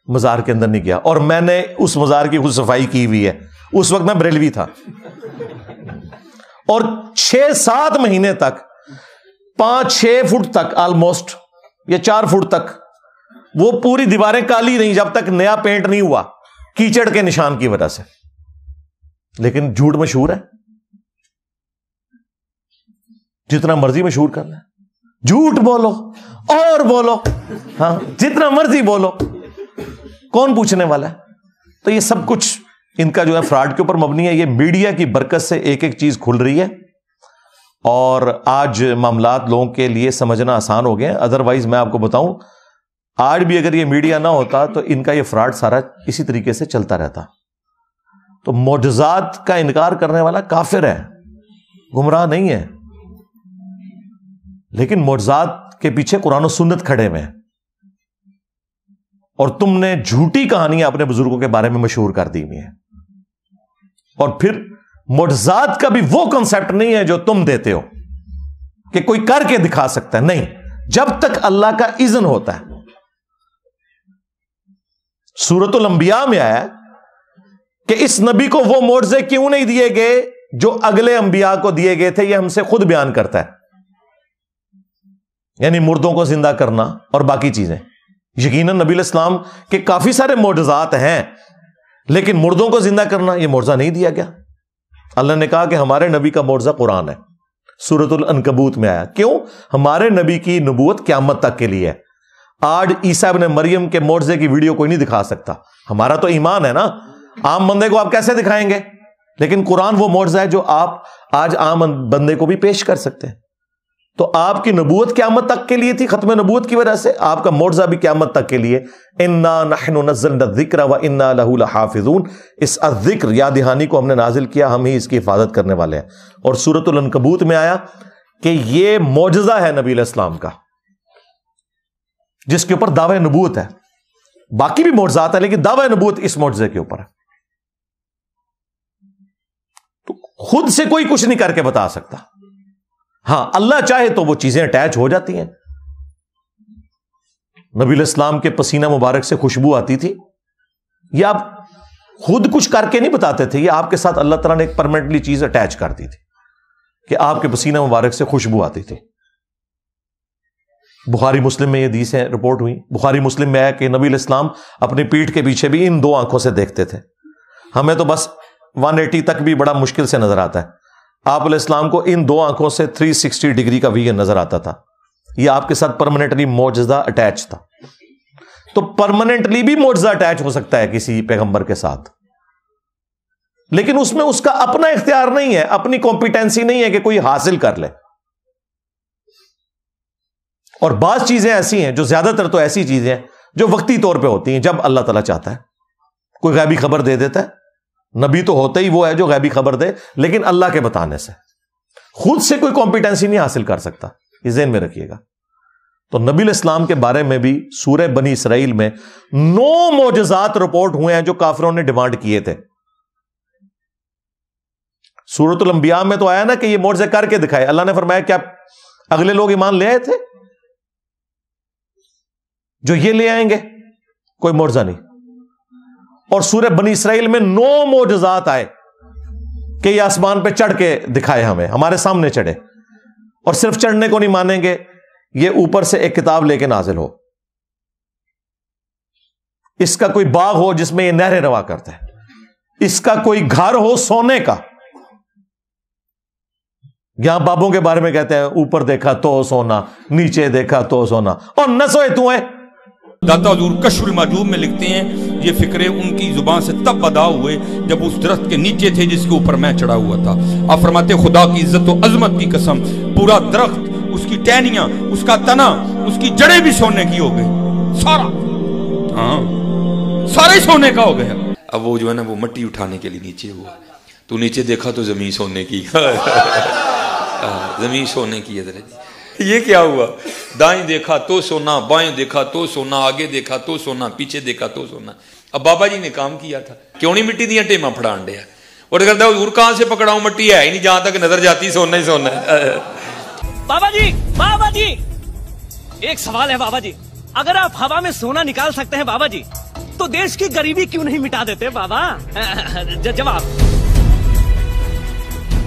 مزار کے اندر نہیں گیا, اور میں نے اس مزار کی خود صفائی کی ہوئی ہے. اس وقت میں بریلوی تھا, اور 6-7 مہینے تک 5-6 فٹ تک آلموسٹ یا 4 فٹ تک وہ پوری دیواریں کالی نہیں جب تک نیا پینٹ نہیں ہوا، کیچڑ کے نشان کی وجہ سے. لیکن جھوٹ مشہور ہے، جتنا مرضی مشہور کرنا ہے، جھوٹ بولو اور بولو، ہاں جتنا مرضی بولو، کون پوچھنے والا ہے؟ تو یہ سب کچھ ان کا جو ہے فراڈ کے اوپر مبنی ہے. یہ میڈیا کی برکت سے ایک ایک چیز کھل رہی ہے اور آج معاملات لوگوں کے لیے سمجھنا آسان ہو گئے ہیں. ادروائز میں آپ کو بتاؤں، آج بھی اگر یہ میڈیا نہ ہوتا تو ان کا یہ فراڈ سارا اسی طریقے سے چلتا رہتا. تو معجزات کا انکار کرنے والا کافر ہے، گمراہ نہیں ہے. لیکن معجزات کے پیچھے قرآن و سنت کھڑے ہوئے ہیں، اور تم نے جھوٹی کہانیاں اپنے بزرگوں کے بارے میں مشہور کر دی ہوئی ہیں. اور پھر معجزات کا بھی وہ کنسپٹ نہیں ہے جو تم دیتے ہو کہ کوئی کر کے دکھا سکتا ہے. نہیں، جب تک اللہ کا اذن ہوتا ہے. سورۃ الانبیاء میں آیا کہ اس نبی کو وہ معجزے کیوں نہیں دیے گئے جو اگلے انبیاء کو دیے گئے تھے. یہ ہم سے خود بیان کرتا ہے، یعنی مردوں کو زندہ کرنا اور باقی چیزیں. یقیناً نبی علیہ السلام کے کافی سارے معجزات ہیں، لیکن مردوں کو زندہ کرنا یہ معجزہ نہیں دیا گیا. اللہ نے کہا کہ ہمارے نبی کا معجزہ قرآن ہے. سورۃ العنکبوت میں آیا. کیوں؟ ہمارے نبی کی نبوت قیامت تک کے لیے ہے. آج عیسیٰ ابن مریم کے معجزے کی ویڈیو کوئی نہیں دکھا سکتا. ہمارا تو ایمان ہے نا، عام بندے کو آپ کیسے دکھائیں گے؟ لیکن قرآن وہ معجزہ ہے جو آپ آج عام بندے کو بھی پیش کر سکتے ہیں. تو آپ کی نبوت قیامت تک کے لیے تھی، ختم نبوت کی وجہ سے آپ کا معجزہ بھی قیامت تک کے لیے. انا نحن نزلنا الذکر وانا لہ لحافظون. اس الذکر یاد دہانی کو ہم نے نازل کیا، ہم ہی اس کی حفاظت کرنے والے ہیں. اور سورۃ العنکبوت میں آیا کہ یہ معجزہ ہے نبی علیہ السلام کا، جس کے اوپر دعوی نبوت ہے. باقی بھی معجزات ہیں لیکن دعوی نبوت اس معجزے کے اوپر ہے. تو خود سے کوئی کچھ نہیں کر کے بتا سکتا. ہاں اللہ چاہے تو وہ چیزیں اٹیچ ہو جاتی ہیں. نبی علیہ السلام کے پسینہ مبارک سے خوشبو آتی تھی، یہ آپ خود کچھ کر کے نہیں بتاتے تھے، یہ آپ کے ساتھ اللہ تعالیٰ نے ایک پرماننٹلی چیز اٹیچ کر دی تھی کہ آپ کے پسینہ مبارک سے خوشبو آتی تھی. بخاری مسلم میں یہ حدیثیں رپورٹ ہوئی. بخاری مسلم میں آیا کہ نبی علیہ السلام اپنی پیٹھ کے پیچھے بھی ان 2 آنکھوں سے دیکھتے تھے. ہمیں تو بس 180 تک بھی بڑا مشکل سے نظر آتا ہے، آپ علیہ السلام کو ان 2 آنکھوں سے 360 ڈگری کا ویژن نظر آتا تھا. یہ آپ کے ساتھ پرماننٹلی معجزہ اٹیچ تھا. تو پرماننٹلی بھی معجزہ اٹیچ ہو سکتا ہے کسی پیغمبر کے ساتھ، لیکن اس میں اس کا اپنا اختیار نہیں ہے، اپنی کمپیٹنسی نہیں ہے کہ کوئی حاصل کر لے. اور بعض چیزیں ایسی ہیں جو زیادہ تر تو ایسی چیزیں ہیں جو وقتی طور پہ ہوتی ہیں جب اللہ تعالیٰ چاہتا ہے. کوئی غیبی خبر دے دیتا ہے، نبی تو ہوتا ہی وہ ہے جو غیبی خبر دے، لیکن اللہ کے بتانے سے. خود سے کوئی کمپیٹنسی نہیں حاصل کر سکتا، یہ ذہن میں رکھیے گا. تو نبی علیہ السلام کے بارے میں بھی سورہ بنی اسرائیل میں 9 معجزات رپورٹ ہوئے ہیں جو کافروں نے ڈیمانڈ کیے تھے. سورۃ الانبیاء میں تو آیا نا کہ یہ معجزے کر کے دکھائے. اللہ نے فرمایا کیا اگلے لوگ ایمان لے آئے تھے جو یہ لے آئیں گے؟ کوئی معجزہ نہیں. اور سورہ بنی اسرائیل میں 9 معجزات آئے کہ یہ آسمان پہ چڑھ کے دکھائے، ہمیں ہمارے سامنے چڑھے. اور صرف چڑھنے کو نہیں مانیں گے، یہ اوپر سے ایک کتاب لے کے نازل ہو، اس کا کوئی باغ ہو جس میں یہ نہریں روا کرتا ہے، اس کا کوئی گھر ہو سونے کا. یہاں بابوں کے بارے میں کہتے ہیں اوپر دیکھا تو سونا، نیچے دیکھا تو سونا، اور نہ سوئے تو ہے. داتا حضور کشف المحجوب میں لکھتے ہیں یہ فکرے ان کی زبان سے تب ادا ہوئے جب اس درخت کے نیچے تھے جس کے اوپر میں چڑھا ہوا تھا. آپ فرماتے خدا کی عزت و عظمت کی قسم، پورا درخت، اس کی ٹہنیاں، اس کا تنا، اس کی جڑیں بھی سونے کی ہو گئی، سارا، ہاں سارے سونے کا ہو گیا. اب وہ جو ہے نا وہ مٹی اٹھانے کے لیے نیچے ہوا، تو نیچے دیکھا تو زمین سونے کی زمین سونے کی ہے. یہ کیا ہوا؟ دائیں دیکھا تو سونا، بائیں دیکھا تو سونا، آگے دیکھا تو سونا، پیچھے دیکھا تو سونا. اب بابا جی نے کام کیا تھا، کیوں نہیں مٹی دیا ٹیما پھڑان دیا، اور کرتا حضور کہاں سے پکڑاؤں، مٹی ہے ہی نہیں، جہاں تک نظر جاتی سونا ہی سونا ہے. بابا جی ایک سوال ہے بابا جی، اگر آپ ہوا میں سونا نکال سکتے ہیں بابا جی تو دیش کی غریبی کیوں نہیں مٹا دیتے بابا؟ جواب.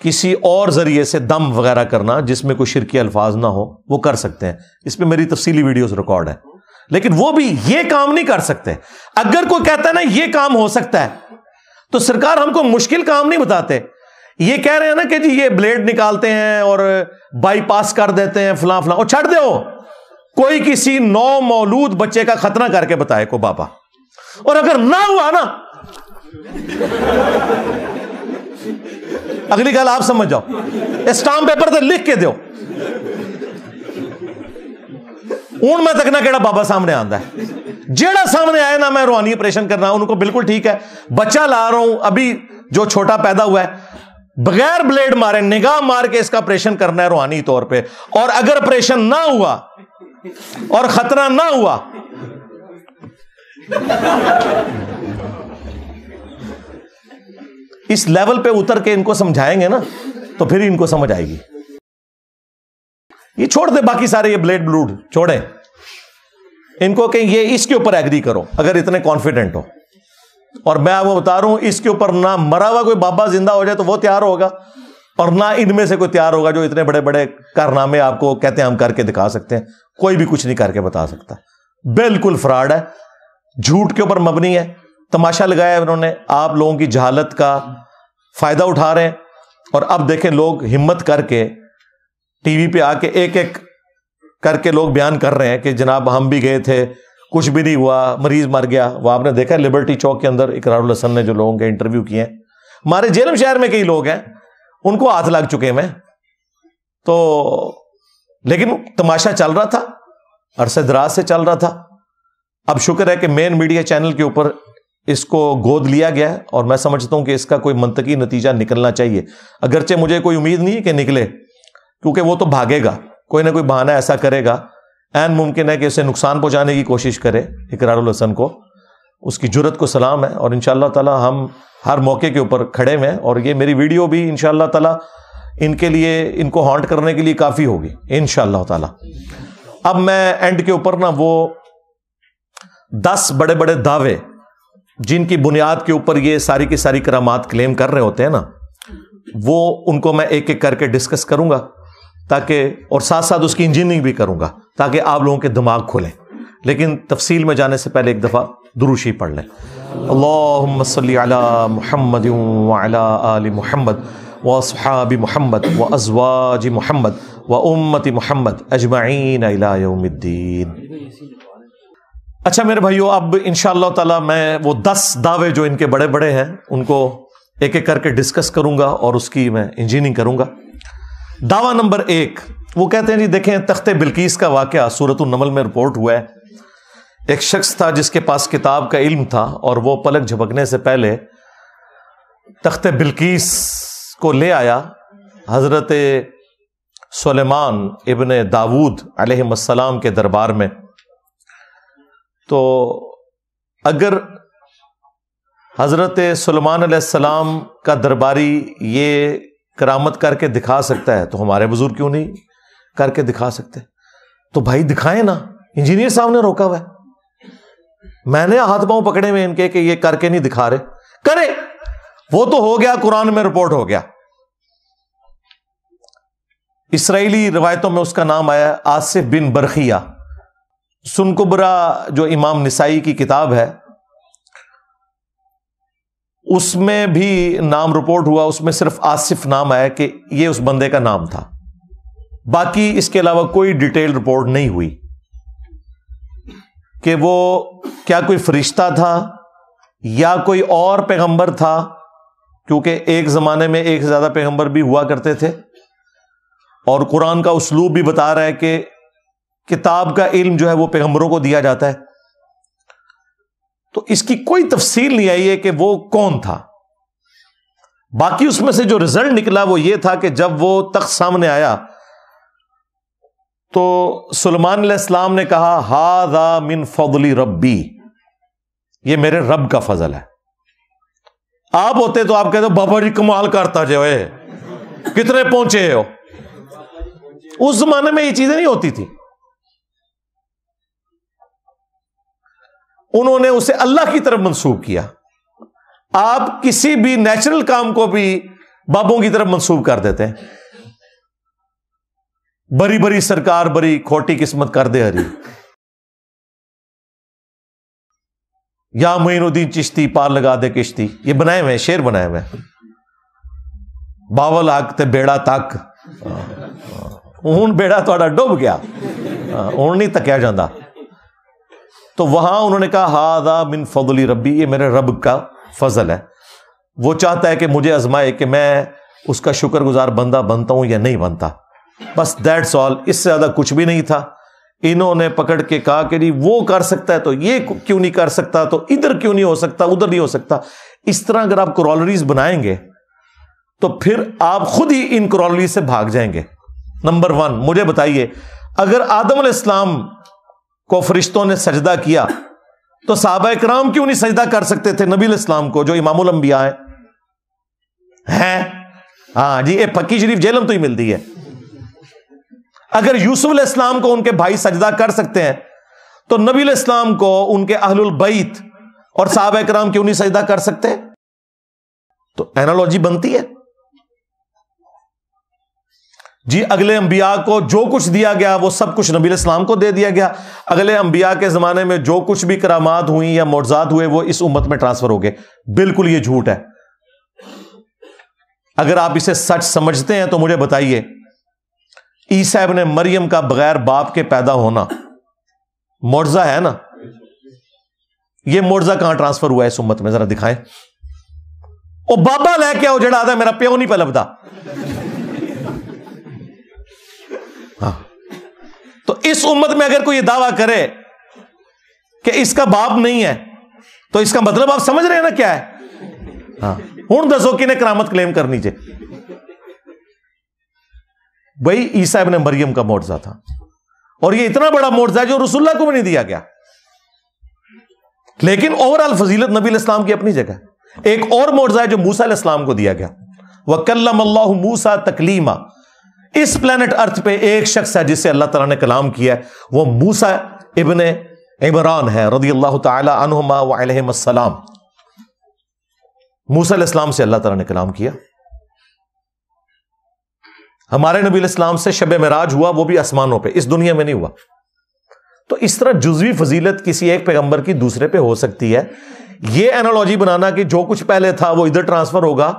کسی اور ذریعے سے دم وغیرہ کرنا جس میں کوئی شرکی الفاظ نہ ہو وہ کر سکتے ہیں. اس پہ میری تفصیلی ویڈیوز ریکارڈ ہے. لیکن وہ بھی یہ کام نہیں کر سکتے. اگر کوئی کہتا ہے نا یہ کام ہو سکتا ہے تو سرکار ہم کو مشکل کام نہیں بتاتے. یہ کہہ رہے ہیں نا کہ جی یہ بلیڈ نکالتے ہیں اور بائی پاس کر دیتے ہیں فلاں فلاں, اور چھڑ دو کوئی کسی نو مولود بچے کا ختنہ کر کے بتائے کو بابا, اور اگر نہ ہوا نا اگلی گل آپ سمجھ جاؤ, اسٹامپ پیپر تے لکھ کے دو اون میں تک نہ کیڑا بابا سامنے آندا ہے. جیڑا سامنے آئے نا میں روحانی آپریشن کرنا ان کو بالکل ٹھیک ہے. بچہ لا رہا ہوں ابھی جو چھوٹا پیدا ہوا ہے بغیر بلیڈ مارے نگاہ مار کے اس کا آپریشن کرنا ہے روحانی طور پہ, اور اگر آپریشن نہ ہوا اور خطرہ نہ ہوا اس لیول پہ اتر کے ان کو سمجھائیں گے نا تو پھر ان کو سمجھ آئے گی. یہ چھوڑ دے باقی سارے یہ بلیڈ بلوڈ چھوڑیں, ان کو کہ یہ اس کے اوپر ایگری کرو اگر اتنے کانفیڈنٹ ہو. اور میں آپ کو بتا رہا ہوں اس کے اوپر نہ مرا ہوا کوئی بابا زندہ ہو جائے تو وہ تیار ہوگا, اور نہ ان میں سے کوئی تیار ہوگا جو اتنے بڑے بڑے کارنامے آپ کو کہتے ہیں ہم کر کے دکھا سکتے ہیں. کوئی بھی کچھ نہیں کر کے بتا سکتا. بالکل فراڈ ہے, جھوٹ کے اوپر مبنی ہے. تماشا لگایا ہے انہوں نے, آپ لوگوں کی جہالت کا فائدہ اٹھا رہے ہیں. اور اب دیکھیں لوگ ہمت کر کے ٹی وی پہ آ کے ایک ایک کر کے لوگ بیان کر رہے ہیں کہ جناب ہم بھی گئے تھے کچھ بھی نہیں ہوا, مریض مر گیا. وہ آپ نے دیکھا لبرٹی چوک کے اندر اقرار الحسن نے جو لوگوں کے انٹرویو کیے ہیں, ہمارے جیلم شہر میں کئی لوگ ہیں ان کو ہاتھ لگ چکے ہیں. تو لیکن تماشا چل رہا تھا, عرصے دراز سے چل رہا تھا. اب شکر ہے کہ مین میڈیا چینل کے اوپر اس کو گود لیا گیا ہے, اور میں سمجھتا ہوں کہ اس کا کوئی منطقی نتیجہ نکلنا چاہیے. اگرچہ مجھے کوئی امید نہیں ہے کہ نکلے, کیونکہ وہ تو بھاگے گا, کوئی نہ کوئی بہانہ ایسا کرے گا, عین ممکن ہے کہ اسے نقصان پہنچانے کی کوشش کرے اقرار الحسن کو. اس کی جرت کو سلام ہے, اور انشاءاللہ تعالی ہم ہر موقع کے اوپر کھڑے ہوئے ہیں, اور یہ میری ویڈیو بھی انشاءاللہ تعالی ان کے لیے, ان کو ہانٹ کرنے کے لیے کافی ہوگی انشاءاللہ تعالی. اب میں اینڈ کے اوپر نا وہ 10 بڑے بڑے دعوے جن کی بنیاد کے اوپر یہ ساری کی ساری کرامات کلیم کر رہے ہوتے ہیں نا, وہ ان کو میں ایک ایک کر کے ڈسکس کروں گا تاکہ, اور ساتھ ساتھ اس کی انجینئرنگ بھی کروں گا تاکہ آپ لوگوں کے دماغ کھلیں. لیکن تفصیل میں جانے سے پہلے ایک دفعہ درود شریف پڑھ لیں. اللہم صلی علی محمد وعلی آل محمد واصحاب محمد وازواج محمد وامت محمد اجمعین الی یوم الدین. اچھا میرے بھائیو, اب انشاءاللہ تعالی میں وہ 10 دعوے جو ان کے بڑے بڑے ہیں ان کو ایک ایک کر کے ڈسکس کروں گا اور اس کی میں انجینئرنگ کروں گا. دعویٰ نمبر 1, وہ کہتے ہیں جی دیکھیں تخت بلقیس کا واقعہ سورۃ النمل میں رپورٹ ہوا ہے. ایک شخص تھا جس کے پاس کتاب کا علم تھا, اور وہ پلک جھپکنے سے پہلے تخت بلقیس کو لے آیا حضرت سلیمان ابن داود علیہ السلام کے دربار میں. تو اگر حضرت سلیمان علیہ السلام کا درباری یہ کرامت کر کے دکھا سکتا ہے تو ہمارے بزرگ کیوں نہیں کر کے دکھا سکتے؟ تو بھائی دکھائیں نا. انجینئر صاحب نے روکا ہوا ہے, میں نے ہاتھ پاؤں پکڑے ہوئے ان کے کہ یہ کر کے نہیں دکھا رہے, کرے. وہ تو ہو گیا, قرآن میں رپورٹ ہو گیا. اسرائیلی روایتوں میں اس کا نام آیا آصف بن برخیہ. سن کبرا جو امام نسائی کی کتاب ہے اس میں بھی نام رپورٹ ہوا, اس میں صرف آصف نام آیا کہ یہ اس بندے کا نام تھا. باقی اس کے علاوہ کوئی ڈیٹیل رپورٹ نہیں ہوئی کہ وہ کیا کوئی فرشتہ تھا یا کوئی اور پیغمبر تھا, کیونکہ ایک زمانے میں ایک سے زیادہ پیغمبر بھی ہوا کرتے تھے. اور قرآن کا اسلوب بھی بتا رہا ہے کہ کتاب کا علم جو ہے وہ پیغمبروں کو دیا جاتا ہے. تو اس کی کوئی تفصیل نہیں آئی ہے کہ وہ کون تھا. باقی اس میں سے جو رزلٹ نکلا وہ یہ تھا کہ جب وہ تخت سامنے آیا تو سلیمان علیہ السلام نے کہا ھذا من فضل ربی, یہ میرے رب کا فضل ہے. آپ ہوتے تو آپ کہتے ہو بابا جی کمال کرتا جو ہے, کتنے پہنچے ہو. اس زمانے میں یہ چیزیں نہیں ہوتی تھی. انہوں نے اسے اللہ کی طرف منسوب کیا. آپ کسی بھی نیچرل کام کو بھی بابوں کی طرف منسوب کر دیتے ہیں. بری بری سرکار بری کھوٹی قسمت کر دے ہری. یا معین الدین چشتی پار لگا دے کشتی. یہ بنائے ہوئے شعر بنائے ہوئے. باول حق تے بیڑا تک ہوں بیڑا تھوڑا ڈوب گیا, ہوں نہیں تکیا جاندہ. تو وہاں انہوں نے کہا ہاذا من فضل ربی, یہ میرے رب کا فضل ہے. وہ چاہتا ہے کہ مجھے آزمائے کہ میں اس کا شکر گزار بندہ بنتا ہوں یا نہیں بنتا, بس دیٹس آل. اس سے زیادہ کچھ بھی نہیں تھا. انہوں نے پکڑ کے کہا کہ نہیں وہ کر سکتا ہے تو یہ کیوں نہیں کر سکتا, تو ادھر کیوں نہیں ہو سکتا, ادھر نہیں ہو سکتا. اس طرح اگر آپ کرولریز بنائیں گے تو پھر آپ خود ہی ان کرولریز سے بھاگ جائیں گے. نمبر 1, مجھے بتائیے اگر آدم علیہ السلام کو فرشتوں نے سجدہ کیا تو صحابہ کرام کیوں نہیں سجدہ کر سکتے تھے نبی علیہ السلام کو جو امام الانبیاء ہیں؟ ہاں جی, یہ پکی شریف جیلم تو ہی ملتی ہے. اگر یوسف علیہ السلام کو ان کے بھائی سجدہ کر سکتے ہیں تو نبی علیہ السلام کو ان کے اہل البیت اور صحابہ کرام کیوں نہیں سجدہ کر سکتے؟ تو اینالوجی بنتی ہے. جی اگلے انبیاء کو جو کچھ دیا گیا وہ سب کچھ نبی علیہ السلام کو دے دیا گیا. اگلے انبیاء کے زمانے میں جو کچھ بھی کرامات ہوئی یا معجزات ہوئے وہ اس امت میں ٹرانسفر ہو گئے. بالکل یہ جھوٹ ہے. اگر آپ اسے سچ سمجھتے ہیں تو مجھے بتائیے عیسیٰ ابن مریم کا بغیر باپ کے پیدا ہونا معجزہ ہے نا؟ یہ معجزہ کہاں ٹرانسفر ہوا ہے اس امت میں؟ ذرا دکھائیں. او بابا لے کے آؤ جڑا آتا ہے میرا پیو نہیں پہ لبدا. ہاں تو اس امت میں اگر کوئی یہ دعویٰ کرے کہ اس کا باپ نہیں ہے تو اس کا مطلب آپ سمجھ رہے ہیں نا کیا ہے؟ ہاں ہوں دسو کہ انہیں کرامت کلیم کرنی چاہیے. بھائی عیسیٰ ابن مریم کا معجزہ تھا اور یہ اتنا بڑا معجزہ ہے جو رسول اللہ کو بھی نہیں دیا گیا. لیکن اوور آل فضیلت نبی علیہ السلام کی اپنی جگہ. ایک اور معجزہ ہے جو موسیٰ علیہ السلام کو دیا گیا. وَكَلَّمَ اللَّهُ مُوسَىٰ تَكْلِيمًا. اس پلانٹ ارتھ پہ ایک شخص ہے جس سے اللہ تعالیٰ نے کلام کیا ہے, وہ موسیٰ ابن عمران ہے رضی اللہ تعالی عنہما وعلیہم السلام. موسیٰ علیہ السلام سے اللہ تعالیٰ نے کلام کیا. ہمارے نبی علیہ السلام سے شب معراج ہوا, وہ بھی آسمانوں پہ, اس دنیا میں نہیں ہوا. تو اس طرح جزوی فضیلت کسی ایک پیغمبر کی دوسرے پہ ہو سکتی ہے. یہ اینالوجی بنانا کہ جو کچھ پہلے تھا وہ ادھر ٹرانسفر ہوگا,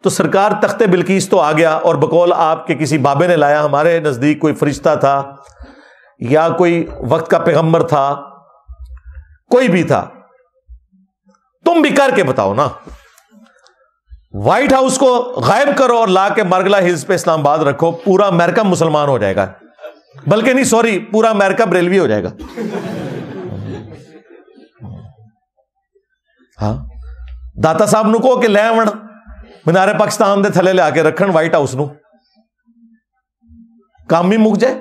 تو سرکار تخت بلقیس تو آ گیا اور بقول آپ کے کسی بابے نے لایا, ہمارے نزدیک کوئی فرشتہ تھا یا کوئی وقت کا پیغمبر تھا, کوئی بھی تھا, تم بھی کر کے بتاؤ نا. وائٹ ہاؤس کو غائب کرو اور لا کے مرگلا ہلز پہ اسلام آباد رکھو, پورا امریکہ مسلمان ہو جائے گا. بلکہ نہیں سوری, پورا امریکہ بریلوی ہو جائے گا. ہاں داتا صاحب نو کہو کہ لے آون مینار پاکستان دے تھلے لے آ کے رکھن وائٹ ہاؤس نو, کام بھی مک جائے.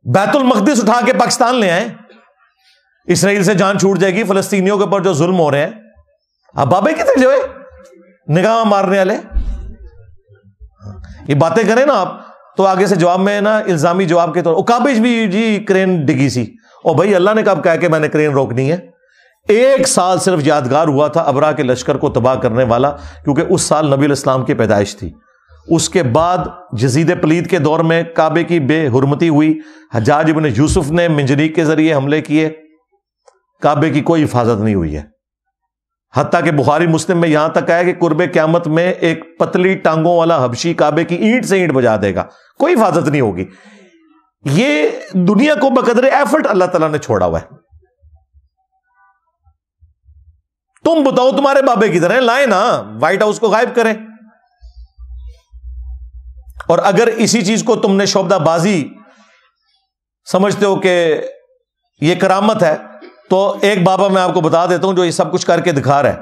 بیت المقدس اٹھا کے پاکستان لے آئیں, اسرائیل سے جان چھوٹ جائے گی. فلسطینیوں کے اوپر جو ظلم ہو رہے ہیں, اب بابے کتنے جو ہے نگاہ مارنے والے یہ باتیں کریں نا آپ, تو آگے سے جواب میں نا الزامی جواب کے طور کابج بھی جی کرین ڈگی سی, اور بھائی اللہ نے کب کہا کہ میں نے کرین روکنی ہے؟ 1 سال صرف یادگار ہوا تھا ابرا کے لشکر کو تباہ کرنے والا, کیونکہ اس سال نبی علیہ السلام کی پیدائش تھی. اس کے بعد جزید پلید کے دور میں کعبے کی بے حرمتی ہوئی, حجاج ابن یوسف نے منجنیق کے ذریعے حملے کیے, کعبے کی کوئی حفاظت نہیں ہوئی ہے. حتیٰ کہ بخاری مسلم میں یہاں تک آیا کہ قرب قیامت میں ایک پتلی ٹانگوں والا حبشی کعبے کی اینٹ سے اینٹ بجا دے گا, کوئی حفاظت نہیں ہوگی. یہ دنیا کو بقدر ایفرٹ اللہ تعالیٰ نے چھوڑا ہوا ہے. تم بتاؤ تمہارے بابے کی طرح لائیں نا, وائٹ ہاؤس کو غائب کریں. اور اگر اسی چیز کو تم نے شعبدہ بازی سمجھتے ہو کہ یہ کرامت ہے, تو ایک بابا میں آپ کو بتا دیتا ہوں جو یہ سب کچھ کر کے دکھا رہا ہے,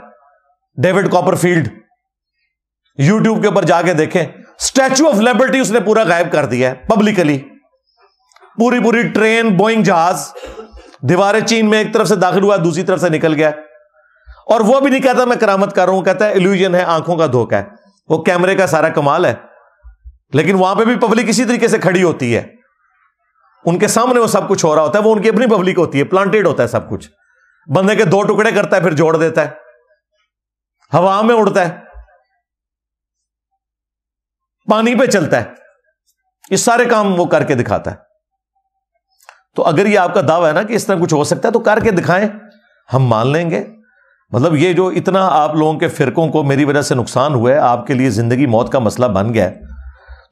ڈیوڈ کاپر فیلڈ. یوٹیوب کے اوپر جا کے دیکھیں, اسٹیچو آف لبرٹی اس نے پورا غائب کر دیا ہے پبلکلی. پوری ٹرین, بوئنگ جہاز دیوار چین میں ایک طرف سے داخل ہوا, دوسری طرف سے نکل گیا. اور وہ بھی نہیں کہتا میں کرامت کر رہا ہوں, کہتا ہے ایلیوژن ہے, آنکھوں کا دھوکہ ہے. وہ کیمرے کا سارا کمال ہے, لیکن وہاں پہ بھی پبلک اسی طریقے سے کھڑی ہوتی ہے. ان کے سامنے وہ سب کچھ ہو رہا ہوتا ہے, وہ ان کی اپنی پبلک ہوتی ہے, پلانٹیڈ ہوتا ہے سب کچھ. بندے کے 2 ٹکڑے کرتا ہے پھر جوڑ دیتا ہے. ہوا میں اڑتا ہے، پانی پہ چلتا ہے، یہ سارے کام وہ کر کے دکھاتا ہے. تو اگر یہ آپ کا دعویٰ ہے نا کہ اس طرح کچھ ہو سکتا ہے تو کر کے دکھائیں، ہم مان لیں گے. مطلب یہ جو اتنا آپ لوگوں کے فرقوں کو میری وجہ سے نقصان ہوا ہے، آپ کے لیے زندگی موت کا مسئلہ بن گیا ہے،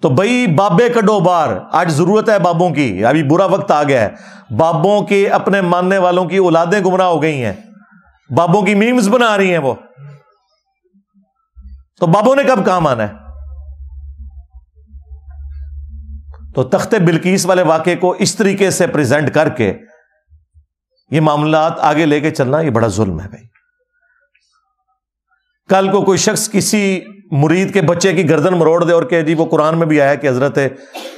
تو بھائی بابے کڈو بار. آج ضرورت ہے بابوں کی، ابھی برا وقت آ گیا ہے. بابوں کی اپنے ماننے والوں کی اولادیں گمراہ ہو گئی ہیں، بابوں کی میمز بنا رہی ہیں وہ. تو بابوں نے کب کام آنا ہے؟ تو تخت بلقیس والے واقعے کو اس طریقے سے پریزنٹ کر کے یہ معاملات آگے لے کے چلنا، یہ بڑا ظلم ہے بھائی. کل کو کوئی شخص کسی مرید کے بچے کی گردن مروڑ دے اور کہ جی وہ قرآن میں بھی آیا کہ حضرت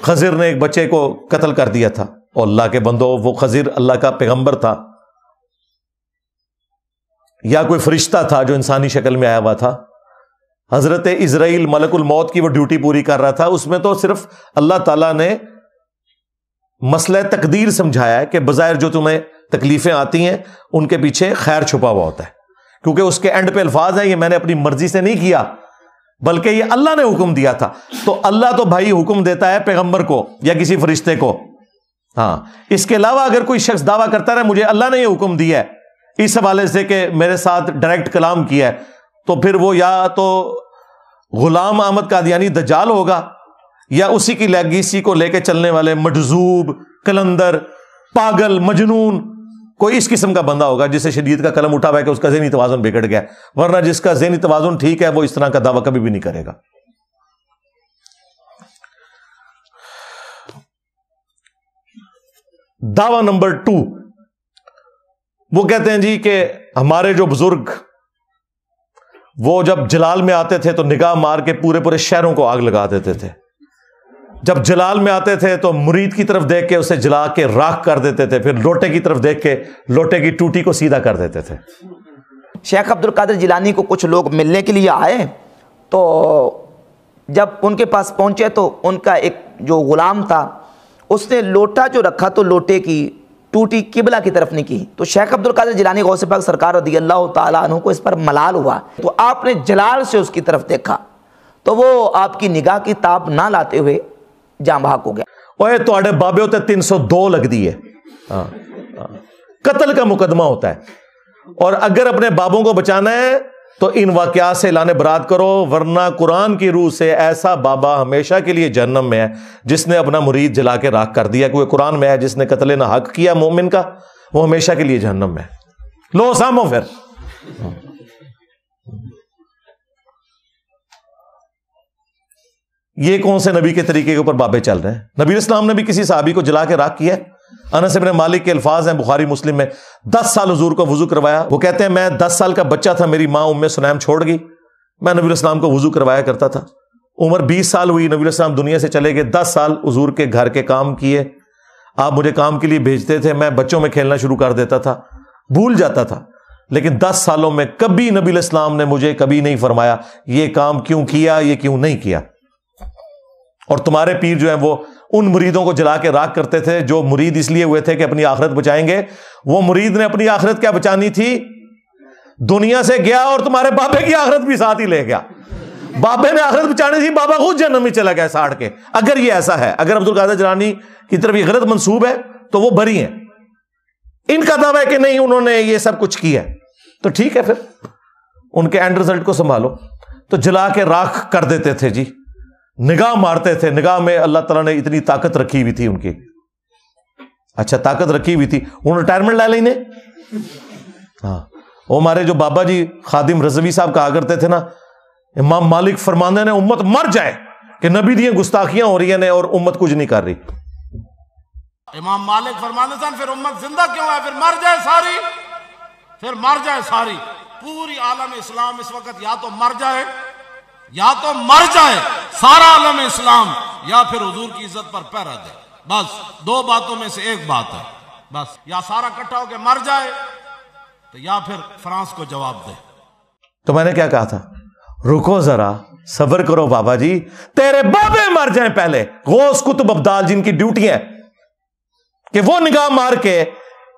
خضر نے ایک بچے کو قتل کر دیا تھا، اور اللہ کے بندو وہ خضر اللہ کا پیغمبر تھا یا کوئی فرشتہ تھا جو انسانی شکل میں آیا ہوا تھا. حضرت اسرائیل ملک الموت کی وہ ڈیوٹی پوری کر رہا تھا. اس میں تو صرف اللہ تعالیٰ نے مسئلہ تقدیر سمجھایا ہے کہ بظاہر جو تمہیں تکلیفیں آتی ہیں ان کے پیچھے خیر چھپا ہوا ہوتا ہے، کیونکہ اس کے اینڈ پہ الفاظ ہیں یہ میں نے اپنی مرضی سے نہیں کیا بلکہ یہ اللہ نے حکم دیا تھا. تو اللہ تو بھائی حکم دیتا ہے پیغمبر کو یا کسی فرشتے کو. ہاں، اس کے علاوہ اگر کوئی شخص دعویٰ کرتا رہے مجھے اللہ نے یہ حکم دیا ہے اس حوالے سے کہ میرے ساتھ ڈائریکٹ کلام کیا ہے، تو پھر وہ یا تو غلام احمد قادیانی دجال ہوگا یا اسی کی لیگیسی کو لے کے چلنے والے مجذوب، کلندر، پاگل، مجنون، کوئی اس قسم کا بندہ ہوگا جسے شدید کا قلم اٹھا ہوا ہے کہ اس کا ذہنی توازن بگڑ گیا. ورنہ جس کا ذہنی توازن ٹھیک ہے وہ اس طرح کا دعویٰ کبھی بھی نہیں کرے گا. دعویٰ نمبر 2، وہ کہتے ہیں جی کہ ہمارے جو بزرگ وہ جب جلال میں آتے تھے تو نگاہ مار کے پورے پورے شہروں کو آگ لگا دیتے تھے. جب جلال میں آتے تھے تو مرید کی طرف دیکھ کے اسے جلا کے راکھ کر دیتے تھے، پھر لوٹے کی طرف دیکھ کے لوٹے کی ٹوٹی کو سیدھا کر دیتے تھے. شیخ عبد القادر جیلانی کو کچھ لوگ ملنے کے لیے آئے، تو جب ان کے پاس پہنچے تو ان کا ایک جو غلام تھا اس نے لوٹا جو رکھا تو لوٹے کی ٹوٹی قبلہ کی طرف نہیں کی. تو شیخ عبد القادر جیلانی غوث پاک سرکار رضی اللہ تعالیٰ عنہ کو اس پر ملال ہوا، تو آپ نے جلال سے اس کی طرف دیکھا تو وہ آپ کی نگاہ کی تاب نہ لاتے ہوئے جاں بحق ہو گیا. اوے تواڈے بابے ہوتے 302 لگ دی ہے، قتل کا مقدمہ ہوتا ہے. اور اگر اپنے بابوں کو بچانا ہے تو ان واقعات سے اعلان برات کرو، ورنہ قرآن کی روح سے ایسا بابا ہمیشہ کے لیے جہنم میں ہے جس نے اپنا مرید جلا کے راکھ کر دیا. کیونکہ قرآن میں ہے جس نے قتل نہ حق کیا مومن کا وہ ہمیشہ کے لیے جہنم میں ہے. لو سامو پھر. یہ کون سے نبی کے طریقے کے اوپر بابے چل رہے ہیں؟ نبی اسلام نے بھی کسی صحابی کو جلا کے راکھ کیا ہے. انس بن مالک کے الفاظ ہیں بخاری مسلم میں، 10 سال حضور کو وضو کروایا. وہ کہتے ہیں میں 10 سال کا بچہ تھا، میری ماں ام سلیم چھوڑ گئی، میں نبی اسلام کو وضو کروایا کرتا تھا. عمر 20 سال ہوئی، نبی اسلام دنیا سے چلے گئے. 10 سال حضور کے گھر کے کام کیے، آپ مجھے کام کے لیے بھیجتے تھے، میں بچوں میں کھیلنا شروع کر دیتا تھا، بھول جاتا تھا. لیکن 10 سالوں میں کبھی نبی اسلام نے مجھے کبھی نہیں فرمایا یہ کام کیوں کیا، یہ کیوں نہیں کیا. اور تمہارے پیر جو ہیں وہ ان مریدوں کو جلا کے راکھ کرتے تھے جو مرید اس لیے ہوئے تھے کہ اپنی آخرت بچائیں گے. وہ مرید نے اپنی آخرت کیا بچانی تھی؟ دنیا سے گیا اور تمہارے بابے کی آخرت بھی ساتھ ہی لے گیا. بابے نے آخرت بچانی تھی، بابا خود جہنم میں چلا گیا ساڑ کے. اگر یہ ایسا ہے، اگر عبد القادر جیلانی کی طرف یہ غلط منسوب ہے تو وہ بری ہیں. ان کا دعویٰ ہے کہ نہیں انہوں نے یہ سب کچھ کیا تو ٹھیک ہے، پھر ان کے اینڈ رزلٹ کو سنبھالو. تو جلا کے راکھ کر دیتے تھے جی، نگاہ مارتے تھے. نگاہ میں اللہ تعالیٰ نے اتنی طاقت رکھی ہوئی تھی ان کی. اچھا طاقت رکھی ہوئی تھی، انہوں نے ریٹائرمنٹ لے لی. ہاں، وہ ہمارے جو بابا جی خادم رضوی صاحب کہا کرتے تھے نا، امام مالک فرماندے نے امت مر جائے کہ نبی دی گستاخیاں ہو رہی ہیں اور امت کچھ نہیں کر رہی. امام مالک فرماندے تھے پھر امت زندہ کیوں ہے، پھر مر جائے ساری، پھر مر جائے ساری. پوری عالم اسلام اس وقت یا تو مر جائے، یا تو مر جائے سارا عالم اسلام، یا پھر حضور کی عزت پر پہرا دے. بس 2 باتوں میں سے ایک بات ہے. بس یا سارا اکٹھا ہو کے مر جائے تو یا پھر فرانس کو جواب دے. تو میں نے کیا کہا تھا؟ رکو ذرا، صبر کرو بابا جی، تیرے بابے مر جائیں پہلے. غوث کتب ابدال جن کی ڈیوٹی ہے کہ وہ نگاہ مار کے